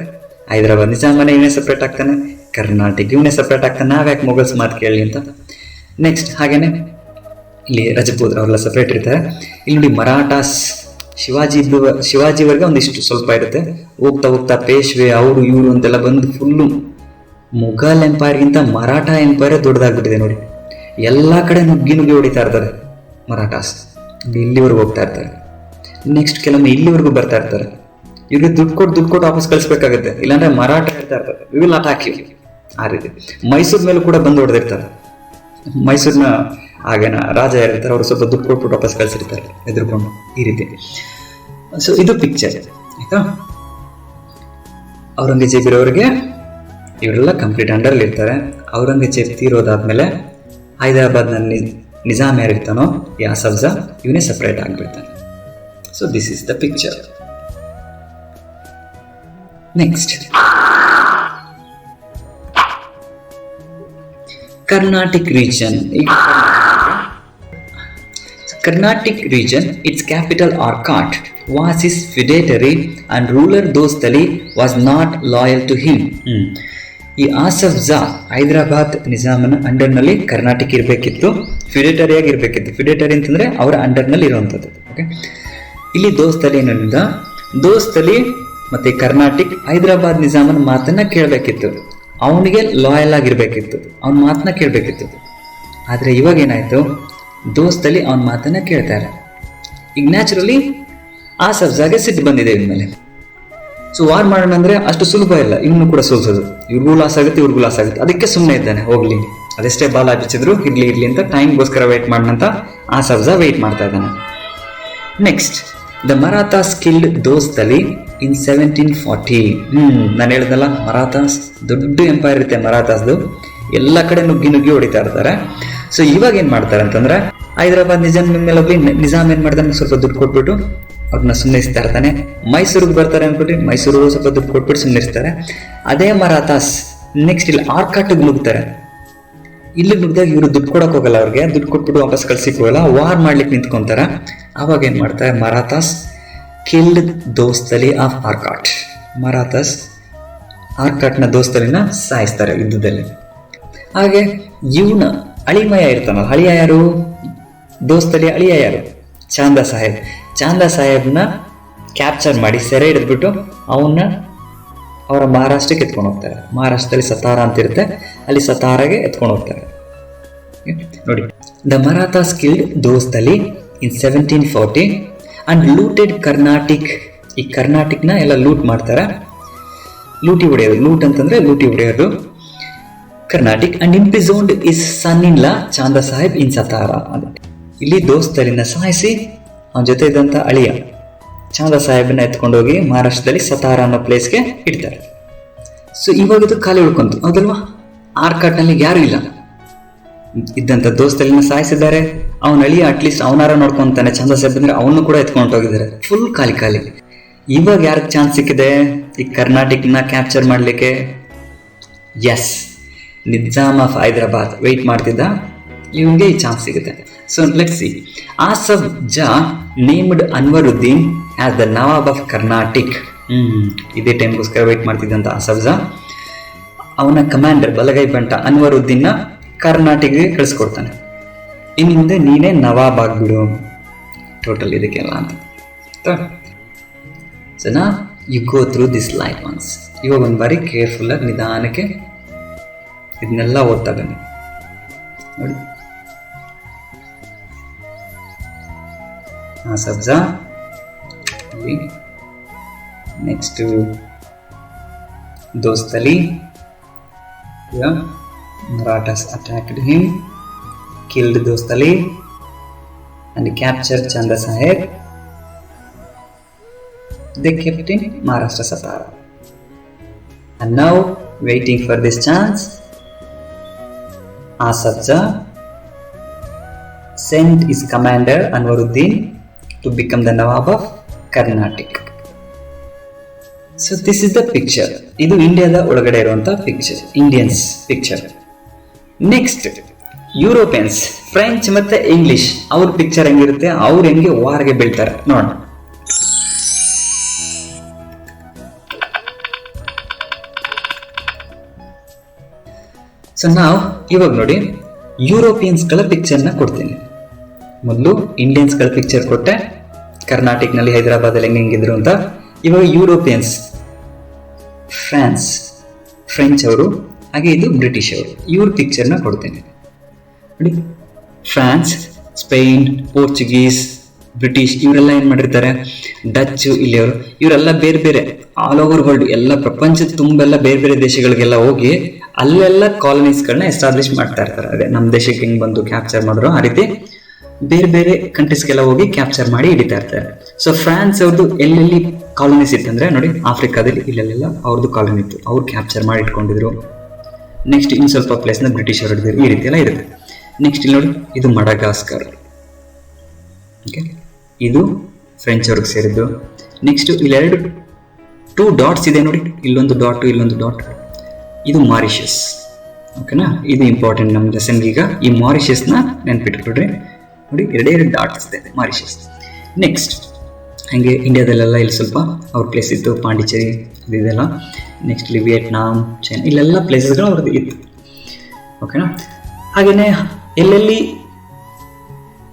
ಹೈದರಾಬಾದ್ ನಿಜಾಮನೆ ಇವನೇ ಸಪ್ರೇಟ್ ಆಗ್ತಾನೆ, ಕರ್ನಾಟಕ ಇವನೇ ಸಪ್ರೇಟ್ ಆಗ್ತಾನೆ. ನಾವ್ಯಾಕೆ ಮೊಘಲ್ಸ್ ಮಾತು ಕೇಳಿ ಅಂತ. ನೆಕ್ಸ್ಟ್ ಹಾಗೇನೆ ಇಲ್ಲಿ ರಜಪೂತ್ ಅವರೆಲ್ಲ ಸಪ್ರೇಟ್ ಇರ್ತಾರೆ. ಇಲ್ಲಿ ನೋಡಿ ಮರಾಠಾಸ್, ಶಿವಾಜಿವರೆಗೆ ಒಂದಿಷ್ಟು ಸ್ವಲ್ಪ ಇರುತ್ತೆ. ಹೋಗ್ತಾ ಹೋಗ್ತಾ ಪೇಶ್ವೆ ಅವರು ಇವರು ಅಂತೆಲ್ಲ ಬಂದು ಫುಲ್ಲು ಮುಘಲ್ ಎಂಪೈರ್ಗಿಂತ ಮರಾಠ ಎಂಪೈರೇ ದೊಡ್ಡದಾಗ್ಬಿಟ್ಟಿದೆ. ನೋಡಿ, ಎಲ್ಲ ಕಡೆ ನುಗ್ಗಿ ಹೊಡಿತಾ ಇರ್ತಾರೆ ಮರಾಠಾಸ್. ಇಲ್ಲಿವರೆಗೂ ಹೋಗ್ತಾ ಇರ್ತಾರೆ. ನೆಕ್ಸ್ಟ್ ಕೆಲವೊಮ್ಮೆ ಇಲ್ಲಿವರೆಗೂ ಬರ್ತಾ ಇರ್ತಾರೆ. ಇವ್ರಿಗೆ ದುಡ್ಡು ಕೊಟ್ಟು ವಾಪಸ್ ಕಳಿಸ್ಬೇಕಾಗುತ್ತೆ, ಇಲ್ಲಾಂದ್ರೆ ಮರಾಠ ಹೇಳ್ತಾ ಇರ್ತಾರೆ, ವಿ ವಿಲ್ ಅಟ್ಯಾಕ್ ಯು. ಆ ರೀತಿ ಮೈಸೂರು ಮೇಲೂ ಕೂಡ ಬಂದು ಹೊಡೆದಿರ್ತಾರೆ. ಮೈಸೂರಿನ ಆಗೇನ ರಾಜ ಯಾರಿರ್ತಾರೆ ಅವರು ಸ್ವಲ್ಪ ದುಡ್ಡು ಕೊಟ್ಬಿಟ್ಟು ವಾಪಸ್ ಕಳಿಸಿರ್ತಾರೆ ಎದುರ್ಕೊಂಡು. ಈ ರೀತಿ. ಸೊ ಇದು ಪಿಕ್ಚರ್ ಆಯ್ತಾ. ಔರಂಗಜೇಬ್ ಇರೋರಿಗೆ ಇವರೆಲ್ಲ ಕಂಪ್ಲೀಟ್ ಅಂಡರ್ಲಿ ಇರ್ತಾರೆ. ಔರಂಗಜೇಬ್ ತೀರೋದಾದ್ಮೇಲೆ ಹೈದರಾಬಾದ್ನಲ್ಲಿ ನಿಜಾಮ್ ಯಾರಿರ್ತಾನೋ, ಈ ಆಸಫ್ ಜಾ, ಇವನೇ ಸಪ್ರೇಟ್ ಆಗಿಬಿಡ್ತಾನೆ. So this is the picture. Next Carnatic region. Carnatic region, its capital Arcot, was his feudatory and ruler Dostali was not loyal to him. ಈ ಆಸಫ್ ಜಾ ಹೈದರಾಬಾದ್ ನಿಜಾಮನ ಅಂಡರ್ನಲ್ಲಿ ಕರ್ನಾಟಕ ಇರಬೇಕಿತ್ತು, ಫ್ಯುಡೇಟರಿ ಆಗಿ ಇರಬೇಕಿತ್ತು. ಫ್ಯುಡೇಟರಿ ಅಂತಂದ್ರೆ ಅವರ ಅಂಡರ್ನಲ್ಲಿ ಇರುವಂಥದ್ದು. ಓಕೆ, ಇಲ್ಲಿ ದೋಸ್ತಲಿ ಏನಿಂದ ದೋಸ್ತಲಿ ಮತ್ತೆ ಕರ್ನಾಟಕ ಹೈದರಾಬಾದ್ ನಿಜಾಮನ ಮಾತನ್ನ ಕೇಳಬೇಕಿತ್ತು, ಅವನಿಗೆ ಲಾಯಲ್ ಆಗಿರ್ಬೇಕಿತ್ತು, ಅವನ ಮಾತನ್ನ ಕೇಳಬೇಕಿತ್ತು. ಆದರೆ ಇವಾಗ ಏನಾಯ್ತು, ದೋಸ್ತಲಿ ಅವನ ಮಾತನ್ನ ಕೇಳ್ತಾರೆ. ಈಗ ನ್ಯಾಚುರಲಿ ಆಸಫ್ ಜಾಗೆ ಸಿಟ್ಟು ಬಂದಿದೆ ಇವ್ರ. ಸೊ ವಾರ್ ಮಾಡೋಣ ಅಂದ್ರೆ ಅಷ್ಟು ಸುಲಭ ಇಲ್ಲ, ಇವನು ಕೂಡ ಸೋಲ್ಸೋದು. ಇವ್ರಿಗೂ ಲಾಸ್ ಆಗುತ್ತೆ, ಇವ್ರಿಗೂ ಲಾಸ್ ಆಗುತ್ತೆ. ಅದಕ್ಕೆ ಸುಮ್ಮನೆ ಇದ್ದಾನೆ, ಹೋಗ್ಲಿ ಅದೆಷ್ಟೇ ಬಾಲ್ ಹಚ್ಚಿದ್ರು ಇರ್ಲಿ ಅಂತ ಟೈಮ್ಗೋಸ್ಕರ ವೇಟ್ ಮಾಡೋಣಂತ ಆಸಫ್ ಜಾ ವೇಟ್ ಮಾಡ್ತಾ ಇದ್ದಾನೆ. Next, the Marathas killed Dost Ali in 1740. ನಾನು ಹೇಳಿದಲ್ಲ, ಮರಾಠಾಸ್ ದೊಡ್ಡ ಎಂಪೈರ್ ಇರುತ್ತೆ ಮರಾಠಾಸ್ದು, ಎಲ್ಲ ಕಡೆ ನುಗ್ಗಿ ಹೊಡಿತಾ ಇರ್ತಾರೆ. ಸೊ ಇವಾಗ ಏನ್ ಮಾಡ್ತಾರೆ ಅಂತಂದ್ರೆ, ಹೈದರಾಬಾದ್ ನಿಜಾಮ್ ಏನ್ ಮಾಡ್ತಾನೆ, ಸ್ವಲ್ಪ ದುಡ್ಡು ಕೊಟ್ಬಿಟ್ಟು ಅವ್ರನ್ನ ಸುಮ್ಮನಿಸ್ತಾ ಇರ್ತಾನೆ. ಮೈಸೂರಿಗೆ ಬರ್ತಾರೆ ಅನ್ಬಿಟ್ಟು ಮೈಸೂರಿಗೂ ಸ್ವಲ್ಪ ದುಡ್ಡು ಕೊಟ್ಬಿಟ್ಟು ಸುಮ್ಮನಿಸ್ತಾರೆ. ಅದೇ ಮರಾಠಾಸ್ ನೆಕ್ಸ್ಟ್ ಇಲ್ಲಿ ಆರ್ಕಾಟಿಗೆ ನುಗ್ತಾರೆ. ಇಲ್ಲಿ ನುಗ್ದಾಗ ಇವರು ದುಡ್ಡು ಕೊಡಕ್ ಹೋಗಲ್ಲ, ಅವ್ರಿಗೆ ದುಡ್ಡು ಕೊಟ್ಬಿಟ್ಟು ವಾಪಸ್ ಕಳ್ಸಿಕ್ ಹೋಗಲ್ಲ, ವಾರ್ ಮಾಡ್ಲಿಕ್ಕೆ ನಿಂತ್ಕೊಂತಾರ. ಅವಾಗ ಏನ್ ಮಾಡ್ತಾರೆ, ಮರಾಠಾಸ್ ಕಿಲ್ಡ್ ದೋಸ್ತಲಿ ಆಫ್ ಆರ್ಕಾಟ್. ಮರಾಠಾಸ್ ಆರ್ಕಾಟ್ನ ದೋಸ್ತಲಿನ ಸಾಯಿಸ್ತಾರೆ ಯುದ್ಧದಲ್ಲಿ. ಹಾಗೆ ಇವನ ಅಳಿಮಯ ಇರ್ತಾನಲ್ಲ, ಅಳಿಯ ಯಾರು, ದೋಸ್ತಲಿ ಅಳಿಯ ಯಾರು, ಚಾಂದಾ ಸಾಹೇಬ್ನ ಕ್ಯಾಪ್ಚರ್ ಮಾಡಿ ಸೆರೆ ಹಿಡಿದ್ಬಿಟ್ಟು ಅವನ್ನ ಅವರ ಮಹಾರಾಷ್ಟ್ರಕ್ಕೆ ಎತ್ಕೊಂಡು ಹೋಗ್ತಾರೆ. ಮಹಾರಾಷ್ಟ್ರದಲ್ಲಿ ಸತಾರಾ ಅಂತ ಇರುತ್ತೆ, ಅಲ್ಲಿ ಸತಾರಾಗೆ ಎತ್ಕೊಂಡು ಹೋಗ್ತಾರೆ. ನೋಡಿ, The Marathas killed Dostali in 1740 and looted Carnatic. ಈ ಕರ್ನಾಟಿಕ್ನ ಎಲ್ಲ ಲೂಟ್ ಮಾಡ್ತಾರೆ. ಲೂಟಿ ಹೊಡೆಯೋದು, ಲೂಟ್ ಅಂತಂದ್ರೆ ಲೂಟಿ ಹೊಡೆಯೋದು. ಕರ್ನಾಟಿಕ್ ಅಂಡ್ ಇಂಪ್ರಿಸೋನ್ಡ್ ಇಸ್ ಸನ್ ಇನ್ ಲಾ ಚಾಂದ ಸಾಹೇಬ್ ಇನ್ ಸತಾರಾ. ಇಲ್ಲಿ ದೋಸ್ತಲಿನ ಸಾಯಿಸಿ ಅವನ ಜೊತೆ ಇದ್ದಂತ ಅಳಿಯ ಚಾಂದ ಸಾಹೇಬನ್ನ ಎತ್ಕೊಂಡೋಗಿ ಮಹಾರಾಷ್ಟ್ರದಲ್ಲಿ ಸತಾರಾ ಅನ್ನೋ ಪ್ಲೇಸ್ಗೆ ಇಡ್ತಾರೆ. ಸೊ ಇವಾಗ ಇದು ಖಾಲಿ ಉಳ್ಕೊಂತು, ಹೌದಲ್ವಾ? ಆರ್ಕಾಟ್ನಲ್ಲಿ ಯಾರು ಇಲ್ಲ, ಇದ್ದಂತ ದೋಸ್ತಲಿನ ಸಾಯಿಸಿದ್ದಾರೆ. ಅವನ ಅಳಿಯ ಅಟ್ಲೀಸ್ಟ್ ಅವನಾರ ನೋಡ್ಕೊಂತಾನೆ, ಚಾಂದ ಸಾಹೇಬ್ ಅಂದ್ರೆ ಅವನು ಕೂಡ ಎತ್ಕೊಂಡು ಹೋಗಿದ್ದಾರೆ. ಫುಲ್ ಖಾಲಿ ಖಾಲಿ. ಇವಾಗ ಯಾರಿಗೆ ಚಾನ್ಸ್ ಸಿಕ್ಕಿದೆ ಈ ಕರ್ನಾಟಕನ ಕ್ಯಾಪ್ಚರ್ ಮಾಡ್ಲಿಕ್ಕೆ? Yes, Nizam of Hyderabad wait ಮಾಡ್ತಿದ್ದ, ಇವನಿಗೆ ಈ ಚಾನ್ಸ್ ಸಿಗುತ್ತೆ. So let's see. Asaf Jah named Anwaruddin as the nawab of Carnatic. ಇದೇ ಟೈಮ್ಗೋಸ್ಕರ ವೆಯ್ಟ್ ಮಾಡ್ತಿದ್ದಂತ ಆಸಫ್ ಜಾ ಅವನ ಕಮಾಂಡರ್ ಬಲಗೈ ಬಂಟ ಅನ್ವರುದ್ದೀನ್ನ ಕರ್ನಾಟಕಗೆ ಕಳಿಸ್ಕೊಡ್ತಾನೆ. ಇನ್ನು ಮುಂದೆ ನೀನೇ ನವಾಬ್ ಆಗ್ಬಿಡು ಟೋಟಲ್ ಇದಕ್ಕೆಲ್ಲ ಅಂತ. So now you go through this life once. ಇವಾಗ ಒಂದು ಬಾರಿ ಕೇರ್ಫುಲ್ಲಾಗಿ ನಿಧಾನಕ್ಕೆ ಇದನ್ನೆಲ್ಲ ಓದ್ತಾ ಬನ್ನಿ. ನೋಡಿ, ಸಬ್ಜಾ, next Dost Ali, Marathas attacked him, killed Dostali and captured Chanda Saheb. They kept in Maharashtra Satara. And now, waiting for this chance, Asaf Jah sent his commander Anwaruddin to become the Nawab of Karnataka. So this is the picture. ಇದು ಇಂಡಿಯಾದ ಒಳಗಡೆ ಇರುವಂತ picture, Indians picture. Next Europeans, French ಮತ್ತೆ ಇಂಗ್ಲಿಷ್, ಅವ್ರ ಪಿಕ್ಚರ್ ಹೆಂಗಿರುತ್ತೆ, ಅವ್ರು ಹೆಂಗೆ ವಾರ್ಗೆ ಬೀಳ್ತಾರೆ ನೋಡೋಣ. ಸೊ ನಾವು ಇವಾಗ ನೋಡಿ ಯುರೋಪಿಯನ್ಸ್ಗಳ ಪಿಕ್ಚರ್ನ ಕೊಡ್ತೀನಿ. ಮೊದಲು ಇಂಡಿಯನ್ಸ್ಗಳ ಪಿಕ್ಚರ್ ಕೊಟ್ಟೆ, ಕರ್ನಾಟಕನಲ್ಲಿ ಹೈದರಾಬಾದಲ್ಲಿ ಹೆಂಗಿದ್ರು ಅಂತ. ಇವಾಗ ಯುರೋಪಿಯನ್ಸ್, ಫ್ರೆಂಚ್ ಅವರು, ಹಾಗೆ ಇದು ಬ್ರಿಟಿಷ್ ಅವರು, ಇವ್ರ ಪಿಕ್ಚರ್ನ ಕೊಡ್ತೇನೆ ನೋಡಿ. ಫ್ರಾನ್ಸ್, ಸ್ಪೇನ್, ಪೋರ್ಚುಗೀಸ್, ಬ್ರಿಟಿಷ್ ಇವರೆಲ್ಲ ಏನು ಮಾಡಿರ್ತಾರೆ, ಡಚ್ ಇಲ್ಲಿಯವರು, ಇವರೆಲ್ಲ ಬೇರೆ ಬೇರೆ ಆಲ್ ಓವರ್ ವರ್ಲ್ಡ್, ಎಲ್ಲ ಪ್ರಪಂಚದ ತುಂಬೆಲ್ಲ ಬೇರೆ ಬೇರೆ ದೇಶಗಳಿಗೆಲ್ಲ ಹೋಗಿ ಅಲ್ಲೆಲ್ಲ ಕಾಲನೀಸ್ಗಳನ್ನ ಎಸ್ಟಾಬ್ಲಿಷ್ ಮಾಡ್ತಾ ಇರ್ತಾರೆ. ಅದೇ ನಮ್ಮ ದೇಶಕ್ಕೆ ಹೆಂಗೆ ಬಂದು ಕ್ಯಾಪ್ಚರ್ ಮಾಡಿದ್ರು ಆ ರೀತಿ ಬೇರೆ ಬೇರೆ ಕಂಟ್ರೀಸ್ಗೆಲ್ಲ ಹೋಗಿ ಕ್ಯಾಪ್ಚರ್ ಮಾಡಿ ಹಿಡಿತಾ ಇರ್ತಾರೆ. ಸೊ ಫ್ರಾನ್ಸ್ ಅವ್ರದ್ದು ಎಲ್ಲೆಲ್ಲಿ ಕಾಲೋನೀಸ್ ಇತ್ತಂದ್ರೆ ನೋಡಿ, ಆಫ್ರಿಕಾದಲ್ಲಿ ಇಲ್ಲೆಲ್ಲ ಅವ್ರದ್ದು ಕಾಲೋನಿ ಇತ್ತು, ಅವ್ರು ಕ್ಯಾಪ್ಚರ್ ಮಾಡಿ ಇಟ್ಕೊಂಡಿದ್ರು. ನೆಕ್ಸ್ಟ್ ಇನ್ನು ಸ್ವಲ್ಪ ಪ್ಲೇಸ್ನ ಬ್ರಿಟಿಷ್ ಅವರು ಹಿಡಿದ್ರು, ಈ ರೀತಿ ಎಲ್ಲ ಇರುತ್ತೆ. ನೆಕ್ಸ್ಟ್ ಇಲ್ಲಿ ನೋಡಿ, ಇದು ಮಡಗಾಸ್ಕರ್, ಓಕೆ, ಇದು ಫ್ರೆಂಚ್ ಅವ್ರಿಗೆ ಸೇರಿದ್ದು. ನೆಕ್ಸ್ಟ್ ಇಲ್ಲೆರಡು 2 ಡಾಟ್ಸ್ ಇದೆ ನೋಡಿ, ಇಲ್ಲೊಂದು ಡಾಟ್, ಇಲ್ಲೊಂದು ಡಾಟ್, ಇದು ಮಾರಿಷಸ್. ಓಕೆನಾ, ಇದು ಇಂಪಾರ್ಟೆಂಟ್ ನಮ್ಮ ಲೆಸನ್ಗೆ. ಈಗ ಈ ಮಾರಿಷಸ್ನ ನೆನ್ಪಿಟ್ಕೊಡ್ರಿ ನೋಡಿ, 2 ಡಾಟ್ಸ್ ಇದೆ ಮಾರಿಷಸ್. ನೆಕ್ಸ್ಟ್ ಹಾಗೆ ಇಂಡಿಯಾದಲ್ಲೆಲ್ಲ ಇಲ್ಲಿ ಸ್ವಲ್ಪ ಅವ್ರ ಪ್ಲೇಸ್ ಇತ್ತು, ಪಾಂಡಿಚೇರಿ ಇದೆಲ್ಲ. ನೆಕ್ಸ್ಟ್ ಇಲ್ಲಿ ವಿಯೆಟ್ನಾಂ, ಚೈನಾ, ಇಲ್ಲೆಲ್ಲ ಪ್ಲೇಸಸ್ಗಳು ಅವ್ರದ್ದು ಇತ್ತು. ಓಕೆನಾ, ಹಾಗೆಯೇ ಎಲ್ಲೆಲ್ಲಿ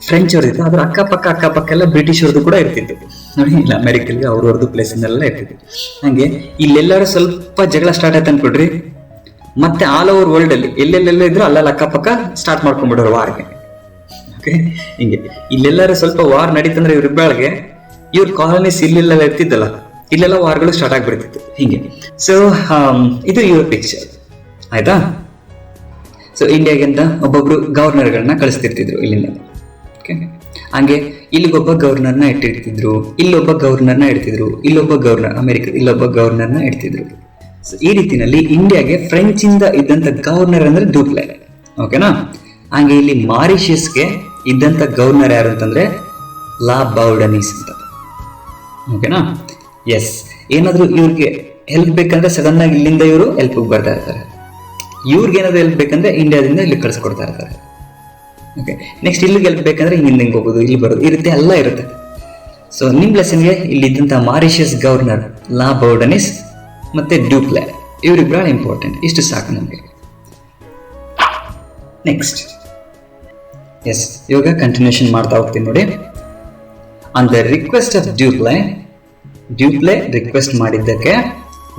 ಫ್ರೆಂಚ್ ಅವ್ರದ್ದು ಅದ್ರ ಅಕ್ಕಪಕ್ಕ ಎಲ್ಲ ಬ್ರಿಟಿಷ್ ಅವ್ರದ್ದು ಕೂಡ ಇರ್ತಿತ್ತು ನೋಡಿ. ಇಲ್ಲ ಅಮೆರಿಕಲ್ಲಿ ಅವ್ರವ್ರದ್ದು ಪ್ಲೇಸ್ನೆಲ್ಲ ಇರ್ತಿತ್ತು. ಹಾಗೆ ಇಲ್ಲೆಲ್ಲರೂ ಸ್ವಲ್ಪ ಜಗಳ ಸ್ಟಾರ್ಟ್ ಆಯ್ತು ಅನ್ಕೊಡ್ರಿ, ಮತ್ತೆ ಆಲ್ ಓವರ್ ವರ್ಲ್ಡ್ ಅಲ್ಲಿ ಎಲ್ಲೆಲ್ಲೆಲ್ಲ ಇದ್ರು ಅಲ್ಲೆಲ್ಲ ಅಕ್ಕಪಕ್ಕ ಸ್ಟಾರ್ಟ್ ಮಾಡ್ಕೊಂಡ್ಬಿಡೋರು ವಾರ್ಗೆ. ಓಕೆ, ಹಿಂಗೆ ಇಲ್ಲೆಲ್ಲರೂ ಸ್ವಲ್ಪ ವಾರ್ ನಡೀತಂದ್ರೆ ಇವ್ರಿಬ್ಬಳಿಗೆ ಇವ್ರ ಕಾಲನೀಸ್ ಇಲ್ಲೆಲ್ಲ ಇರ್ತಿದ್ದಲ್ಲ, ಇಲ್ಲೆಲ್ಲ ವಾರ್ಗಳು ಸ್ಟಾರ್ಟ್ ಆಗ್ಬಿಡ್ತಿತ್ತು ಹಿಂಗೆ. ಸೊ ಇದು ಇವ್ರ ಪಿಕ್ಚರ್ ಆಯ್ತಾ. ಸೊ ಇಂಡಿಯಾಗಿಂತ ಒಬ್ಬೊಬ್ರು ಗವರ್ನರ್ಗಳನ್ನ ಕಳಿಸ್ತಿರ್ತಿದ್ರು ಇಲ್ಲಿಂದ. ಓಕೆ, ಹಂಗೆ ಇಲ್ಲಿಗೊಬ್ಬ ಗವರ್ನರ್ನ ಇಟ್ಟಿರ್ತಿದ್ರು, ಇಲ್ಲೊಬ್ಬ ಗವರ್ನರ್ನ ಇಡ್ತಿದ್ರು, ಇಲ್ಲೊಬ್ಬ ಗವರ್ನರ್, ಅಮೆರಿಕ ಇಲ್ಲೊಬ್ಬ ಗವರ್ನರ್ನ ಇಡ್ತಿದ್ರು. ಸೊ ಈ ರೀತಿನಲ್ಲಿ ಇಂಡಿಯಾಗೆ ಫ್ರೆಂಚ್ ಇಂದ ಇದ್ದಂತ ಗವರ್ನರ್ ಅಂದ್ರೆ ಡೂಪ್ಲೆ. ಓಕೆನಾ, ಹಂಗೆ ಇಲ್ಲಿ ಮಾರಿಷಸ್ಗೆ ಇದ್ದಂತ ಗವರ್ನರ್ ಯಾರು ಅಂತಂದ್ರೆ ಲಾ ಬೌಡನೀಸ್ ಅಂತ. ಓಕೆನಾ, ಎಸ್. ಏನಾದ್ರು ಇವ್ರಿಗೆ ಹೆಲ್ಪ್ ಬೇಕಂದ್ರೆ ಸಡನ್ ಆಗಿ ಇಲ್ಲಿಂದ ಇವರು ಹೆಲ್ಪ್ ಬರ್ತಾ ಇರ್ತಾರೆ, ಇವ್ರಿಗೆ ಏನಾದ್ರು ಹೆಲ್ಪ್ ಬೇಕಂದ್ರೆ ಇಂಡಿಯಾದಿಂದ ಇಲ್ಲಿ ಕಳಿಸ್ಕೊಡ್ತಾ ಇರ್ತಾರೆ. ಓಕೆ, ನೆಕ್ಸ್ಟ್ ಇಲ್ಲಿಗೆ ಹೆಲ್ಪ್ ಬೇಕಂದ್ರೆ ಹಿಂಗೆ ಹೋಗೋದು, ಇಲ್ಲಿ ಬರೋದು, ಈ ರೀತಿ ಎಲ್ಲ ಇರುತ್ತೆ. ಸೊ ನಿಮ್ ಲೆಸನ್ಗೆ ಇಲ್ಲಿ ಇದ್ದಂತ ಮಾರಿಷಸ್ ಗವರ್ನರ್ ಲಾ ಬೌಡನಿಸ್ ಮತ್ತೆ ಡ್ಯೂಪ್ಲೆ, ಇವರಿಬ್ಬರ ಇಂಪಾರ್ಟೆಂಟ್. ಇಷ್ಟು ಸಾಕು ನಮಗೆ. ನೆಕ್ಸ್ಟ್ ಎಸ್, ಇವಾಗ ಕಂಟಿನ್ಯೂಷನ್ ಮಾಡ್ತಾ ಹೋಗ್ತೀನಿ ನೋಡಿ. On the request of Dupleix request ಮಾಡಿದ್ದಕ್ಕೆ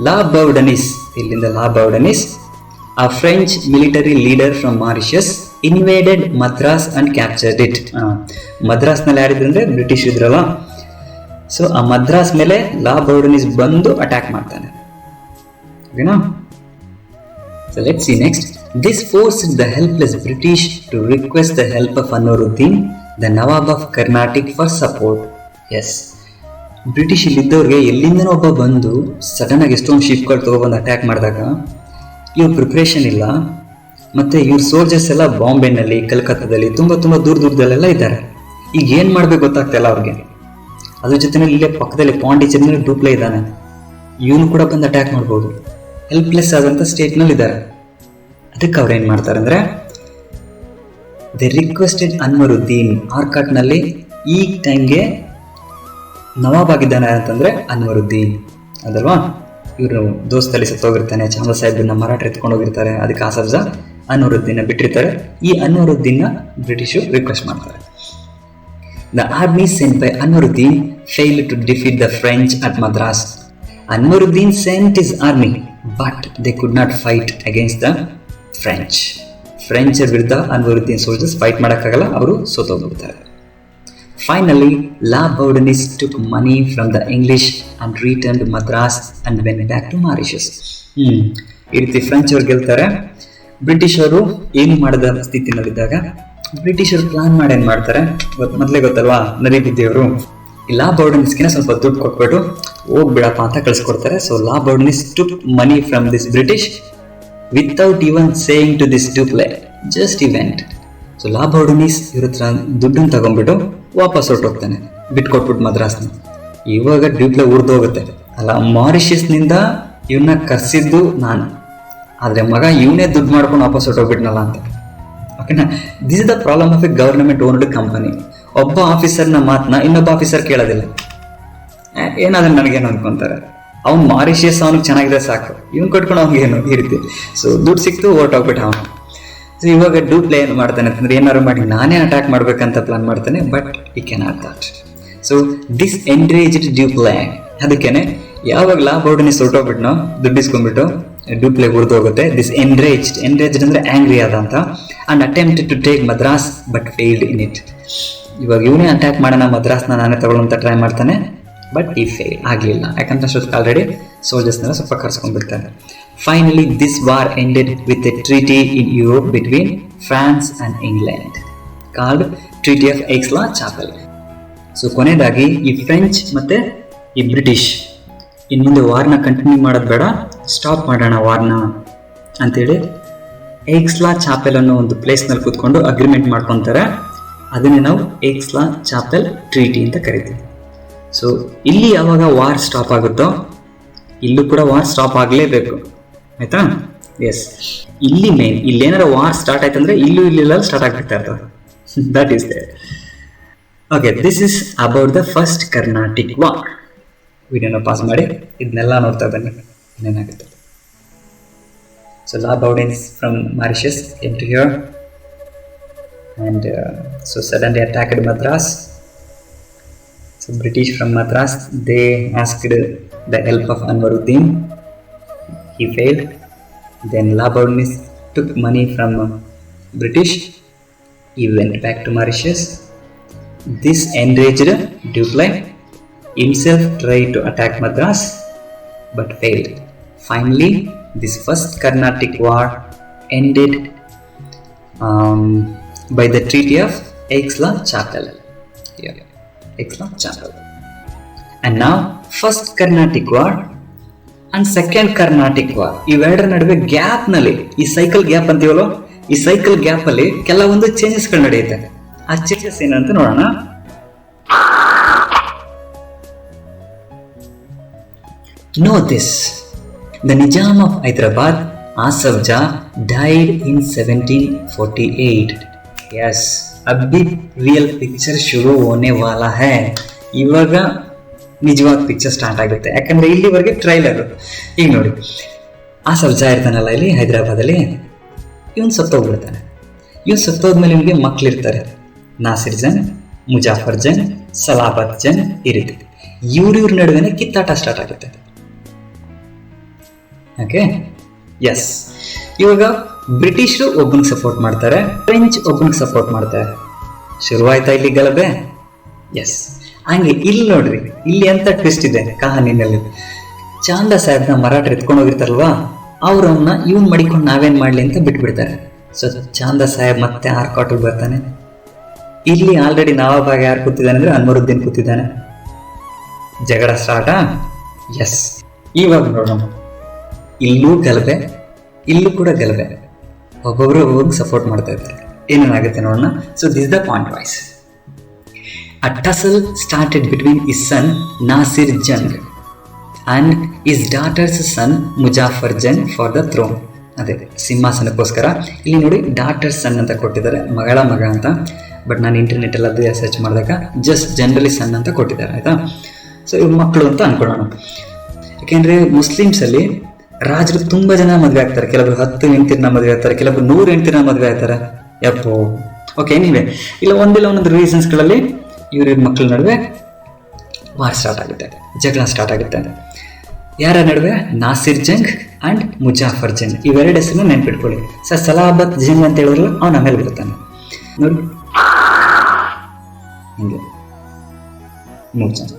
ಲಾ ಬೌಡನಿಸ್, ಇಲ್ಲಿಂದ La Bourdonnais, a French military leader from Mauritius, invaded Madras and captured it. ಮದ್ರಾಸ್ನಲ್ಲಿ ಯಾರಿದ್ರು ಅಂದ್ರೆ ಬ್ರಿಟಿಷ್ ಇದ್ರಲ್ಲ, ಸೊ ಆ ಮದ್ರಾಸ್ ಮೇಲೆ ಲಾ ಬೌರ್ಡನಿಸ್ ಬಂದು ಅಟ್ಯಾಕ್ ಮಾಡ್ತಾನೆ. ಓಕೆನಾ? So let's see next. This forced the helpless British to request the help of Anwaruddin, the Nawab of Carnatic, for support. Yes. British ಇಲ್ಲಿದ್ದವ್ರಿಗೆ ಎಲ್ಲಿಂದನೋ ಒಬ್ಬ ಬಂದು ಸಡನ್ ಆಗಿ ಎಷ್ಟೊಂದು ಶಿಪ್ಗಳು ತಗೊಬಂದು ಅಟ್ಯಾಕ್ ಮಾಡಿದಾಗ ಇವ್ರ ಪ್ರಿಪ್ರೇಷನ್ ಇಲ್ಲ, ಮತ್ತೆ ಇವ್ರ ಸೋಲ್ಜರ್ಸ್ ಎಲ್ಲ ಬಾಂಬೆನಲ್ಲಿ, ಕಲ್ಕತ್ತಾದಲ್ಲಿ, ತುಂಬಾ ದೂರದಲ್ಲೆಲ್ಲ ಇದ್ದಾರೆ. ಈಗ ಏನ್ ಮಾಡ್ಬೇಕು ಗೊತ್ತಾಗ್ತಿಲ್ಲ ಅವ್ರಿಗೆ. ಅದ್ರ ಜೊತೆ ಇಲ್ಲೇ ಪಕ್ಕದಲ್ಲಿ ಪಾಂಡಿಚೇರಿನಲ್ಲಿ ಡೂಪ್ಲೆ ಇದ್ದಾನೆ, ಇವನು ಕೂಡ ಬಂದು ಅಟ್ಯಾಕ್ ಮಾಡ್ಬೋದು. ಹೆಲ್ಪ್ಲೆಸ್ ಆದಂತ ಸ್ಟೇಟ್ ನಲ್ಲಿ ಇದ್ದಾರೆ. ಅದಕ್ಕೆ ಅವ್ರು ಏನ್ ಮಾಡ್ತಾರೆ ಅಂದ್ರೆ ದೇ ರಿಕ್ವೆಸ್ಟೆಡ್ ಅನ್ವರುದ್ದೀನ್. ಆರ್ಕಾಟ್ ನಲ್ಲಿ ಈ ಟೈಮ್ಗೆ ನವಾಬ್ ಆಗಿದ್ದಾನೆ ಅಂತಂದ್ರೆ ಅನ್ವರುದ್ದೀನ್ ಅದಲ್ವಾ. ಇವರು ದೋಸ್ತಲ್ಲಿ ಸತ್ತೋಗಿರ್ತಾನೆ, ಚಾಮಲ್ ಸಾಹೇಬ್ನ ಮರಾಠ ಎತ್ಕೊಂಡು ಹೋಗಿರ್ತಾರೆ, ಅದಕ್ಕೆ ಆಸಫ್ ಜಾ ಅನ್ವರುದ್ದೀನ್ ಬಿಟ್ಟಿರ್ತಾರೆ. ಈ ಅನ್ವರುದ್ದೀನ್ ಬ್ರಿಟಿಷ್ ರಿಕ್ವೆಸ್ಟ್ ಮಾಡ್ತಾರೆ. The army sent by Anwaruddin failed to defeat the French at Madras. Anwaruddin sent his army, but they could not fight against the French. French ವಿರುದ್ಧ ಅನ್ವರುದ್ದೀನ್ ಸೋಲ್ಜರ್ಸ್ ಫೈಟ್ ಮಾಡೋಕ್ಕಾಗಲ್ಲ, ಅವರು ಸೋತೋಗ್ಬಿಡ್ತಾರೆ. Finally, La Bourdonnais took money from the English and returned to Madras and went back to Mauritius. ಈ ರೀತಿ ಫ್ರೆಂಚ್ ಅವ್ರು ಗೆಲ್ತಾರೆ. ಬ್ರಿಟಿಷ್ ಅವರು ಏನು ಮಾಡದ ಸ್ಥಿತಿನಲ್ಲಿದ್ದಾಗ ಬ್ರಿಟಿಷರು ಪ್ಲಾನ್ ಮಾಡಿ ಏನ್ ಮಾಡ್ತಾರೆ, ಮೊದಲೇ ಗೊತ್ತಲ್ವಾ, ನರಿಬಿದ್ದಿಯವರು ಲಾ ಬೌರ್ಡನಿಸ್ಗೆ ಸ್ವಲ್ಪ ದುಡ್ಡು ಕೊಟ್ಬಿಟ್ಟು ಹೋಗ್ಬಿಡಪ್ಪ ಅಂತ ಕಳಿಸ್ಕೊಡ್ತಾರೆ. So La Bourdonnais took money from this British without even saying to this Dupleix, just event. So La Bourdonnais ಇವ್ರ ಹತ್ರ ದುಡ್ಡನ್ನು ತಗೊಂಡ್ಬಿಟ್ಟು ವಾಪಸ್ ಹೊರಟೋಗ್ತಾನೆ, ಬಿಟ್ಕೊಟ್ಬಿಟ್ಟು ಮದ್ರಾಸ್ನ. ಇವಾಗ ಡ್ಯೂಪ್ಲೆ ಉರ್ದೋಗುತ್ತೆ. ಅಲ್ಲ, ಮಾರಿಷಿಯಸ್ ನಿಂದ ಇವನ್ನ ಕರ್ಸಿದ್ದು ನಾನು, ಆದ್ರೆ ಮಗ ಇವನೇ ದುಡ್ಡು ಮಾಡ್ಕೊಂಡು ವಾಪಸ್ ಹೊರಟೋಗ್ಬಿಟ್ನಲ್ಲ ಅಂತ. ಓಕೆನಾ? This is the problem of A government owned company. ಒಬ್ಬ ಆಫೀಸರ್ನ ಮಾತನ್ನ ಇನ್ನೊಬ್ಬ ಆಫೀಸರ್ ಕೇಳೋದಿಲ್ಲ. ಏನಾದ್ರೆ ನನಗೇನು ಅನ್ಕೊಂತಾರೆ, ಅವ್ನು ಮಾರಿಷಿಯಸ್ ಅವ್ನಿಗೆ ಚೆನ್ನಾಗಿದೆ ಸಾಕು, ಇವ್ನು ಕೊಟ್ಕೊಂಡು ಅವ್ನಿಗೇನು ಈ ರೀತಿ. ಸೊ ದುಡ್ಡು ಸಿಕ್ತು, ಹೊರಟೋಗ್ಬಿಟ್ಟು ಅವನು. ಸೊ ಇವಾಗ ಡೂಪ್ಲೆ ಏನು ಮಾಡ್ತಾನೆ ಅಂತಂದ್ರೆ, ಏನಾದ್ರು ಮಾಡಿ ನಾನೇ ಅಟ್ಯಾಕ್ ಮಾಡ್ಬೇಕಂತ ಪ್ಲಾನ್ ಮಾಡ್ತಾನೆ, ಬಟ್ ಈ cannot that. So this enraged Dupleix. ಅದಕ್ಕೇನೆ ಯಾವಾಗ ಲಾ ಬೌರ್ಡನಿಸ್ ಹೊರಟೋಗ್ಬಿಟ್ನೋ, ದುಡ್ಡು ಇಸ್ಕೊಂಡ್ಬಿಟ್ಟು ಡ್ಯೂಪ್ಲೆ ಉರ್ದು ಹೋಗುತ್ತೆ. ದಿಸ್ ಎಂಡ್ರೇಜ್ಡ್ ಅಂದ್ರೆ ಆಂಗ್ರಿ ಆದ ಅಂತ. And attempted to take Madras but failed in it. ಇವಾಗ ಇವನೇ ಅಟ್ಯಾಕ್ ಮಾಡೋಣ, ಮದ್ರಾಸ್ನ ನಾನೇ ತಗೊಳ್ಳೋಂತ ಟ್ರೈ ಮಾಡ್ತಾನೆ, ಬಟ್ ಈ ಫೇಲ್ ಆಗಲಿಲ್ಲ. ಯಾಕಂತ ಅಷ್ಟೊತ್ತಿಗೆ ಆಲ್ರೆಡಿ ಸೋಲ್ಜರ್ಸ್ನೆಲ್ಲ ಸ್ವಲ್ಪ ಕರ್ಸ್ಕೊಂಡ್ಬಿಡ್ತಾರೆ. Finally this war ended with a treaty in Europe between France and England called treaty of Aix la Chapelle. So ಕೊನೆಯದಾಗಿ ಈ ಫ್ರೆಂಚ್ ಮತ್ತೆ ಈ ಬ್ರಿಟಿಷ್ ಇನ್ನು ಮುಂದೆ ವಾರ್ನ ಕಂಟಿನ್ಯೂ ಮಾಡೋದು ಬೇಡ, ಸ್ಟಾಪ್ ಮಾಡೋಣ ವಾರ್ನ ಅಂತೇಳಿ ಏಕ್ಸ್-ಲಾ-ಚಾಪೆಲ್ ಅನ್ನೋ ಒಂದು ಪ್ಲೇಸ್ನಲ್ಲಿ ಕೂತ್ಕೊಂಡು ಅಗ್ರಿಮೆಂಟ್ ಮಾಡ್ಕೊತಾರೆ. ಅದನ್ನೇ ನಾವು ಏಕ್ಸ್-ಲಾ-ಚಾಪೆಲ್ ಟ್ರೀಟಿ ಅಂತ ಕರಿತೀವಿ. ಸೊ ಇಲ್ಲಿ ಯಾವಾಗ ವಾರ್ ಸ್ಟಾಪ್ ಆಗುತ್ತೋ ಇಲ್ಲೂ ಕೂಡ ವಾರ್ ಸ್ಟಾಪ್ ಆಗಲೇಬೇಕು, ಆಯ್ತಾ? ಎಸ್, ಇಲ್ಲಿ ಮೇನ್, ಇಲ್ಲೇನಾರ ವಾರ್ ಸ್ಟಾರ್ಟ್ ಆಯ್ತಂದ್ರೆ ಇಲ್ಲೆಲ್ಲ ಸ್ಟಾರ್ಟ್ ಆಗ್ಬಿಡ್ತಾ ಇರ್ತದೆ. That is there. Okay, this is about the first Carnatic war. ವಿಡಿಯೋನ ಪಾಸ್ ಮಾಡಿ ಇದನ್ನೆಲ್ಲ ನೋಡ್ತಾ ಬನ್ನಿ ಏನೇನಾಗುತ್ತೆ. So La Bourdonnais from Mauritius came to here and so suddenly attacked Madras. So British from Madras, they asked the help of Anwaruddin. He failed. Then La Bourdonnais took money from British. He went back to Mauritius. This enraged Dupleix himself tried to attack Madras but failed. Finally, this first Carnatic War ended by the Treaty of Aix-la-Chapelle. Yeah, Aix-la-Chapelle. And now, first Carnatic War and second Carnatic War. ಇವೆರಡರ ನಡುವೆ ಗ್ಯಾಪ್ ನಲ್ಲಿ, ಈ ಸೈಕಲ್ ಗ್ಯಾಪ್ ಅಂತೀವಲ್ಲ, ಈ ಸೈಕಲ್ ಗ್ಯಾಪ್ ಅಲ್ಲಿ ಕೆಲವೊಂದು ಚೇಂಜಸ್ಗಳು ನಡೆಯುತ್ತೆ. ಆ ಚೇಂಜಸ್ ಏನಂತ ನೋಡೋಣ. Know this: the Nizam of Hyderabad, Asaf Jah, died in 1748. Yes, अभी रियल पिक्चर शुरू होने वाला है. ಇವಾಗ ನಿಜವಾದ ಪಿಕ್ಚರ್ ಸ್ಟಾರ್ಟ್ ಆಗುತ್ತೆ. ಯಾಕಂದ್ರೆ ಇಲ್ಲಿವರೆಗೆ ಟ್ರೈಲರ್. ಈಗ ನೋಡಿ, ಆಸಫ್ ಜಾ ಇರ್ತಾನಲ್ಲ ಇಲ್ಲಿ ಹೈದರಾಬಾದಲ್ಲಿ, ಇವನು ಸತ್ತೋಗ್ಬಿಡ್ತಾನೆ. ಇವನು ಸತ್ತೋದ್ಮೇಲೆ ಇವನಿಗೆ ಮಕ್ಳಿರ್ತಾರೆ, ನಾಸಿರ್ ಜಂಗ್, ಮುಜಾಫರ್ ಜಂಗ್, ಸಲಾಬತ್ ಜಂಗ್, ಈ ರೀತಿ ಇವ್ರ ನಡುವೆನೆ ಕಿತ್ತಾಟ ಸ್ಟಾರ್ಟ್ ಆಗುತ್ತೆ. Okay, yes. ಇವಾಗ ಬ್ರಿಟಿಷರು ಒಬ್ಬನಿಗೆ ಸಪೋರ್ಟ್ ಮಾಡ್ತಾರೆ, ಫ್ರೆಂಚ್ ಒಬ್ಬನಿಗೆ ಸಪೋರ್ಟ್ ಮಾಡ್ತಾರೆ. ಶುರುವಾಯ್ತಾ ಇಲ್ಲಿ ಗಲಭೆ? ಎಸ್. ಹಂಗೆ ಇಲ್ಲಿ ನೋಡ್ರಿ, ಇಲ್ಲಿ ಎಂತ ಟ್ವಿಸ್ಟ್ ಇದೆ ಕಹಾನಿನಲ್ಲಿ. ಚಾಂದ ಸಾಹೇಬ್ನ ಮರಾಠರು ಎತ್ಕೊಂಡು ಹೋಗಿರ್ತಾರಲ್ವಾ, ಅವ್ರನ್ನ ಇವ್ನ್ ಮಡಿಕೊಂಡು ನಾವೇನ್ ಮಾಡ್ಲಿ ಅಂತ ಬಿಟ್ಬಿಡ್ತಾರೆ. ಸೊ ಚಾಂದ ಸಾಹೇಬ್ ಮತ್ತೆ ಆರ್ಕಾಟ್ಗೆ ಬರ್ತಾನೆ. ಇಲ್ಲಿ ಆಲ್ರೆಡಿ ನವಾಬಾಗ ಯಾರು ಕೂತಿದ್ದಾನೆ ಅಂದ್ರೆ ಅನ್ವರುದ್ದೀನ್ ಕೂತಿದ್ದಾನೆ. ಜಗಳ ಸ್ಟಾರ್ಟಾ? ಎಸ್. ಇವಾಗ ನೋಡೋಣ, ಇಲ್ಲೂ ಗಲಭೆ, ಇಲ್ಲೂ ಕೂಡ ಗಲಭೆ. ಒಬ್ಬೊಬ್ರು ಒಬ್ಬೊಬ್ರು ಸಪೋರ್ಟ್ ಮಾಡ್ತಾ ಇದ್ದಾರೆ. ಏನೇನಾಗುತ್ತೆ ನೋಡೋಣ. So this the point voice. A tussle started between his son Nasir Jung and his daughter's son Muzaffar Jung for the throne. ಅದೇ ಸಿಂಹಾಸನಕ್ಕೋಸ್ಕರ. ಇಲ್ಲಿ ನೋಡಿ ಡಾಟರ್ ಸನ್ ಅಂತ ಕೊಟ್ಟಿದ್ದಾರೆ, ಮಗಳ ಮಗ ಅಂತ. ಬಟ್ ನಾನು ಇಂಟರ್ನೆಟ್ ಎಲ್ಲ ಸರ್ಚ್ ಮಾಡಿದಾಗ ಜಸ್ಟ್ ಜನರಲಿ ಸನ್ ಅಂತ ಕೊಟ್ಟಿದ್ದಾರೆ, ಆಯ್ತಾ. ಸೊ ಇವ್ರ ಮಕ್ಕಳು ಅಂತ ಅನ್ಕೊಳ್ಳೋಣ. ಯಾಕೆಂದ್ರೆ ಮುಸ್ಲಿಮ್ಸ್ ಅಲ್ಲಿ ರಾಜರು ತುಂಬಾ ಜನ ಮದುವೆ ಆಗ್ತಾರೆ. ಕೆಲವರು 10 ಹೆಂಡ್ತಿರ್ನ ಮದುವೆ ಆಗ್ತಾರೆ, ಕೆಲವರು 100 ಹೆಂಡ್ತಿರ್ನ ಮದುವೆ ಆಗ್ತಾರೆ. ಯಪ್ಪೋ, ಓಕೆ. ನೀವೇ ಇಲ್ಲ ಒಂದಿಲ್ಲ ಒಂದೊಂದು ರೀಸನ್ಸ್ಗಳಲ್ಲಿ ಇವ್ರ ಮಕ್ಕಳ ನಡುವೆ ವಾರ್ ಸ್ಟಾರ್ಟ್ ಆಗುತ್ತೆ, ಜಗಳ ಸ್ಟಾರ್ಟ್ ಆಗುತ್ತೆ. ಯಾರ ನಡುವೆ? ನಾಸಿರ್ ಜಂಗ್ ಅಂಡ್ ಮುಜಾಫರ್ ಜಂಗ್. ಇವೆರಡು ಹೆಸರನ್ನ ನೆನ್ಪಿಟ್ಕೊಳ್ಳಿ. ಸರ್ ಸಲಾಬತ್ ಜಂಗ್ ಅಂತ ಹೇಳಿದ್ರಲ್ಲ, ಅವನ ಆಮೇಲೆ ಬರ್ತಾನೆ ನೋಡಿ. ಹಿಂಗೆ 3 ಜನ.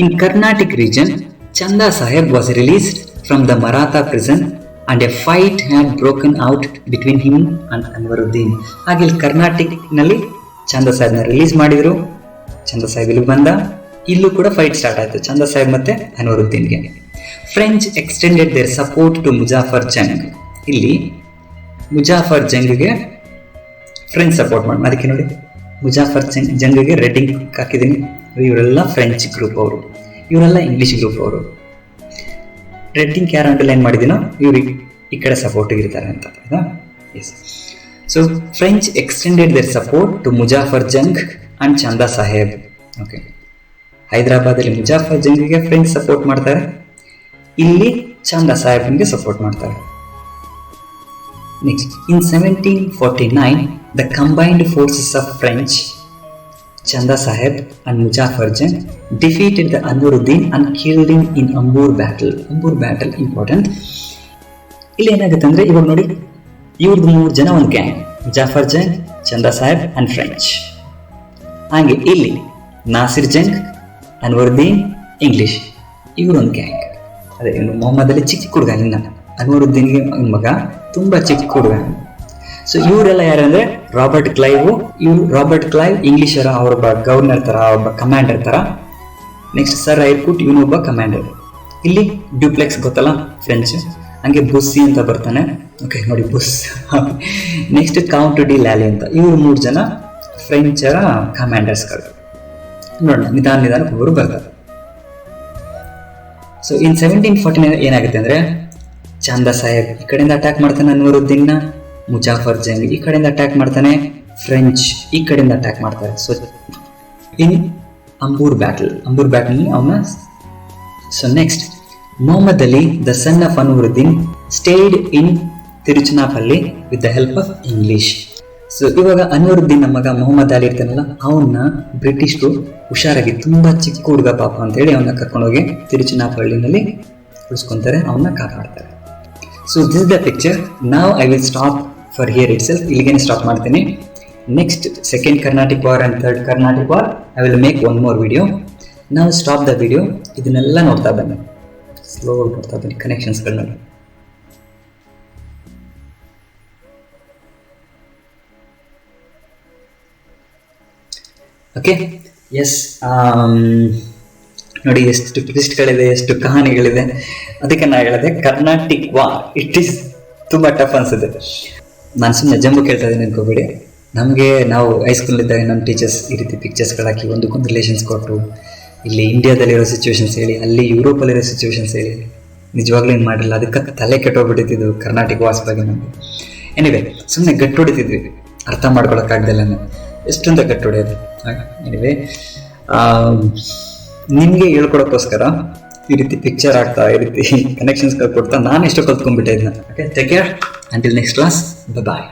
In Carnatic region, Chanda Sahib was released from the Maratha prison and a fight had broken out between him and Anwaruddin. ಹಾಗೆ ಇಲ್ಲಿ ಕರ್ನಾಟಿಕ್ ನಲ್ಲಿ ಚಂದ ಸಾಹೇಬ್ನ ರಿಲೀಸ್ ಮಾಡಿದ್ರು. ಚಂದ ಸಾಹೇಬ್ ಇಲ್ಲಿ ಬಂದ, ಇಲ್ಲೂ ಕೂಡ ಫೈಟ್ ಸ್ಟಾರ್ಟ್ ಆಯ್ತು ಚಂದ ಸಾಹೇಬ್ ಮತ್ತೆ ಅನ್ವರುದ್ದೀನ್ಗೆ. French extended their support to Muzaffar Jung. ಇಲ್ಲಿ ಮುಜಾಫರ್ ಜಂಗ್ಗೆ ಫ್ರೆಂಚ್ ಸಪೋರ್ಟ್ ಮಾಡಿ. ಅದಕ್ಕೆ ನೋಡಿ ಮುಜಾಫರ್ ಜಂಗ್ಗೆ ರೆಡ್ಡಿಂಗ್ ಹಾಕಿದ್ದೀನಿ. ಇವರೆಲ್ಲ ಫ್ರೆಂಚ್ ಗ್ರೂಪ್ ಅವರು, ಇವರೆಲ್ಲ ಇಂಗ್ಲಿಷ್ ಗ್ರೂಪ್ ಅವರು. ರೆಡ್ಡಿಂಗ್ ಯಾರು ಅಂಡರ್ಲೈನ್ ಮಾಡಿದಿನೋ ಇವ್ರು ಈ ಕಡೆ ಸಪೋರ್ಟ್ ಇರ್ತಾರೆ ಅಂತ. Yes. So French extended their support to Muzaffar Jung and Chanda Sahib. Okay. ಹೈದರಾಬಾದಲ್ಲಿ ಮುಜಾಫರ್ ಜಂಗ್ಗೆ ಫ್ರೆಂಚ್ ಸಪೋರ್ಟ್ ಮಾಡ್ತಾರೆ, ಇಲ್ಲಿ ಚಂದಾ ಸಾಹೇಬ್ಗೆ ಸಪೋರ್ಟ್ ಮಾಡ್ತಾರೆ. Next, in 1749 the combined forces of French, Chanda Sahib and Muzaffar Jung defeated the Anwaruddin and killed him in Ambur battle. Ambur battle important. ಇಲ್ಲಿ ಏನಾಗುತ್ತೆ ಅಂದ್ರೆ ಇವಾಗ ನೋಡಿ, ಇವ್ರದ್ದು 3 ಜನ ಒಂದು gang, Muzaffar Jung, Chanda Sahib and French. ಹಾಗೆ ಇಲ್ಲಿ ನಾಸಿರ್ ಜಂಗ್, ಅನ್ವರುದ್ದೀನ್, ಇಂಗ್ಲಿಷ್, ಇವ್ರು ಒಂದು ಗ್ಯಾಂಗ್. ಅದೇ ಇವನು ಮೊಹಮ್ಮದ್ ಅಲಿ ಚಿಕ್ಕ ಹುಡುಗ, ಇನ್ನ ಅನ್ವರುದ್ದೀನ್ಗೆ ಮಗ, ತುಂಬಾ ಚಿಕ್ಕ ಹುಡುಗ. ಸೊ ಇವರೆಲ್ಲ ಯಾರಂದ್ರೆ ರಾಬರ್ಟ್ ಕ್ಲೈವ್. ಇವ್ರು ರಾಬರ್ಟ್ ಕ್ಲೈವ್ ಇಂಗ್ಲಿಷರ, ಅವರೊಬ್ಬ ಗವರ್ನರ್ ತರ, ಒಬ್ಬ ಕಮಾಂಡರ್ ತರ. ನೆಕ್ಸ್ಟ್ ಸರ್ ಐರ್ಕುಟ್, ಇವನೊಬ್ಬ ಕಮಾಂಡರ್. ಇಲ್ಲಿ ಡ್ಯೂಪ್ಲೆಕ್ಸ್ ಗೊತ್ತಲ್ಲ, ಫ್ರೆಂಚ್. ಹಂಗೆ ಬುಸ್ಸಿ ಅಂತ ಬರ್ತಾನೆ. ಓಕೆ ನೋಡಿ, ಬುಸ್. ನೆಕ್ಸ್ಟ್ ಕೌಂಟ್ ಡಿ ಲ್ಯಾಲಿ ಅಂತ. ಇವ್ರು 3 ಜನ ಫ್ರೆಂಚರ ಕಮಾಂಡರ್ಸ್ಗಳು. ನೋಡೋಣ ನಿಧಾನ ಒಬ್ಬರು ಬರ್ತಾರೆ. ಸೊ ಇನ್ 1749 ಏನಾಗುತ್ತೆ ಅಂದ್ರೆ, ಚಂದಾ ಸಾಹೇಬ್ ಈ ಕಡೆಯಿಂದ ಅಟ್ಯಾಕ್ ಮಾಡ್ತಾನೆ ಅನ್ವರುದ್ದೀನ್ನ, ಮುಜಾಫರ್ ಜಂಗ್ ಈ ಕಡೆಯಿಂದ ಅಟ್ಯಾಕ್ ಮಾಡ್ತಾನೆ, ಫ್ರೆಂಚ್ ಈ ಕಡೆಯಿಂದ ಅಟ್ಯಾಕ್ ಮಾಡ್ತಾರೆ. ಸೊ ಇನ್ ಅಂಬೂರ್ ಬ್ಯಾಟಲ್ ಅವನ. So next, Mohammad Ali the son of Anwaruddin stayed in Tiruchanapalli with the help of English. So ಇವಾಗ ಅನ್ವರುದ್ದೀನ್ ಮಗ ಮೊಹಮ್ಮದ್ ಅಲಿ ಇರ್ತಾನಲ್ಲ, ಅವನ್ನ ಬ್ರಿಟಿಷರು ಹುಷಾರಾಗಿ, ತುಂಬಾ ಚಿಕ್ಕ ಹುಡುಗ ಪಾಪ ಅಂತ ಹೇಳಿ ಅವನ್ನ ಕರ್ಕೊಂಡೋಗಿ ತಿರುಚನಾಪಳ್ಳಿನಲ್ಲಿ ಉಳಿಸ್ಕೊಂತಾರೆ, ಅವನ್ನ ಕಾಪಾಡ್ತಾರೆ. So this is the picture. ನಾವ್ I will stop for here itself. ಇಲ್ಲಿಗೇನೆ ಸ್ಟಾಪ್ ಮಾಡ್ತೀನಿ. Next second Carnatic war and third Carnatic war I will make one more video. ನಾವು ಸ್ಟಾಪ್ ದ ವಿಡಿಯೋ. ಇದನ್ನೆಲ್ಲ ನೋಡ್ತಾ ಬನ್ನಿ, ಸ್ಲೋ ನೋಡ್ತಾ ಬನ್ನಿ ಕನೆಕ್ಷನ್ಸ್ಗಳನ್ನ. ಓಕೆ. ಎಸ್, ನೋಡಿ ಎಷ್ಟು ಟ್ವಿಸ್ಟ್ಗಳಿದೆ, ಎಷ್ಟು ಕಹಾನಿಗಳಿದೆ. ಅದಕ್ಕೆ ನಾ ಹೇಳಿದೆ ಕರ್ನಾಟಿಕ್ ವಾರ್ ಇಟ್ ಈಸ್ ತುಂಬಾ ಟಫ್ ಅನ್ಸುತ್ತೆ. ನಾನು ಸುಮ್ಮನೆ ಜಂಬು ಕೇಳ್ತಾ ಇದ್ದೀನಿ ಅನ್ಕೋಬೇಡಿ. ನಾವು ಹೈಸ್ಕೂಲ್ ಇದ್ದಾಗ ನಮ್ಮ ಟೀಚರ್ಸ್ ಈ ರೀತಿ ಪಿಕ್ಚರ್ಸ್ಗಳು ಹಾಕಿ ಒಂದಕ್ಕೊಂದು ರಿಲೇಷನ್ಸ್ ಕೊಟ್ಟು, ಇಲ್ಲಿ ಇಂಡಿಯಾದಲ್ಲಿರೋ ಸಿಚುವೇಶನ್ಸ್ ಹೇಳಿ, ಅಲ್ಲಿ ಯುರೋಪಲ್ಲಿರೋ ಸಿಚುವೇಶನ್ಸ್ ಹೇಳಿ, ನಿಜವಾಗ್ಲೂ ಏನು ಮಾಡಿಲ್ಲ. ಅದಕ್ಕೆ ತಲೆ ಕೆಟ್ಟೋಗ್ಬಿಟ್ಟಿದ್ದು ಕರ್ನಾಟಿಕ್ ವಾರ್ಸ್ ಬಗ್ಗೆ ನಮಗೆ. ಎನಿವೆ ಸುಮ್ಮನೆ ಗಟ್ಟು ಹೊಡಿತಿದ್ವಿ, ಅರ್ಥ ಮಾಡ್ಕೊಳಕ್ಕಾಗ್ದಲ್ಲ. ಎಷ್ಟೊಂದ ಗಟ್ಟು ಹೊಡೆಯೋದು. ಎನಿವೆ ನಿಮಗೆ ಹೇಳ್ಕೊಡೋಕ್ಕೋಸ್ಕರ ಈ ರೀತಿ ಪಿಕ್ಚರ್ ಆಗ್ತಾ, ಈ ರೀತಿ ಕನೆಕ್ಷನ್ಸ್ ಕೊಡ್ತಾ ನಾನು ಎಷ್ಟು ಕಲ್ತ್ಕೊಂಡ್ಬಿಟ್ಟೆ ಇದನ್ನ. Okay, take care until next class. ಬಾಯ್.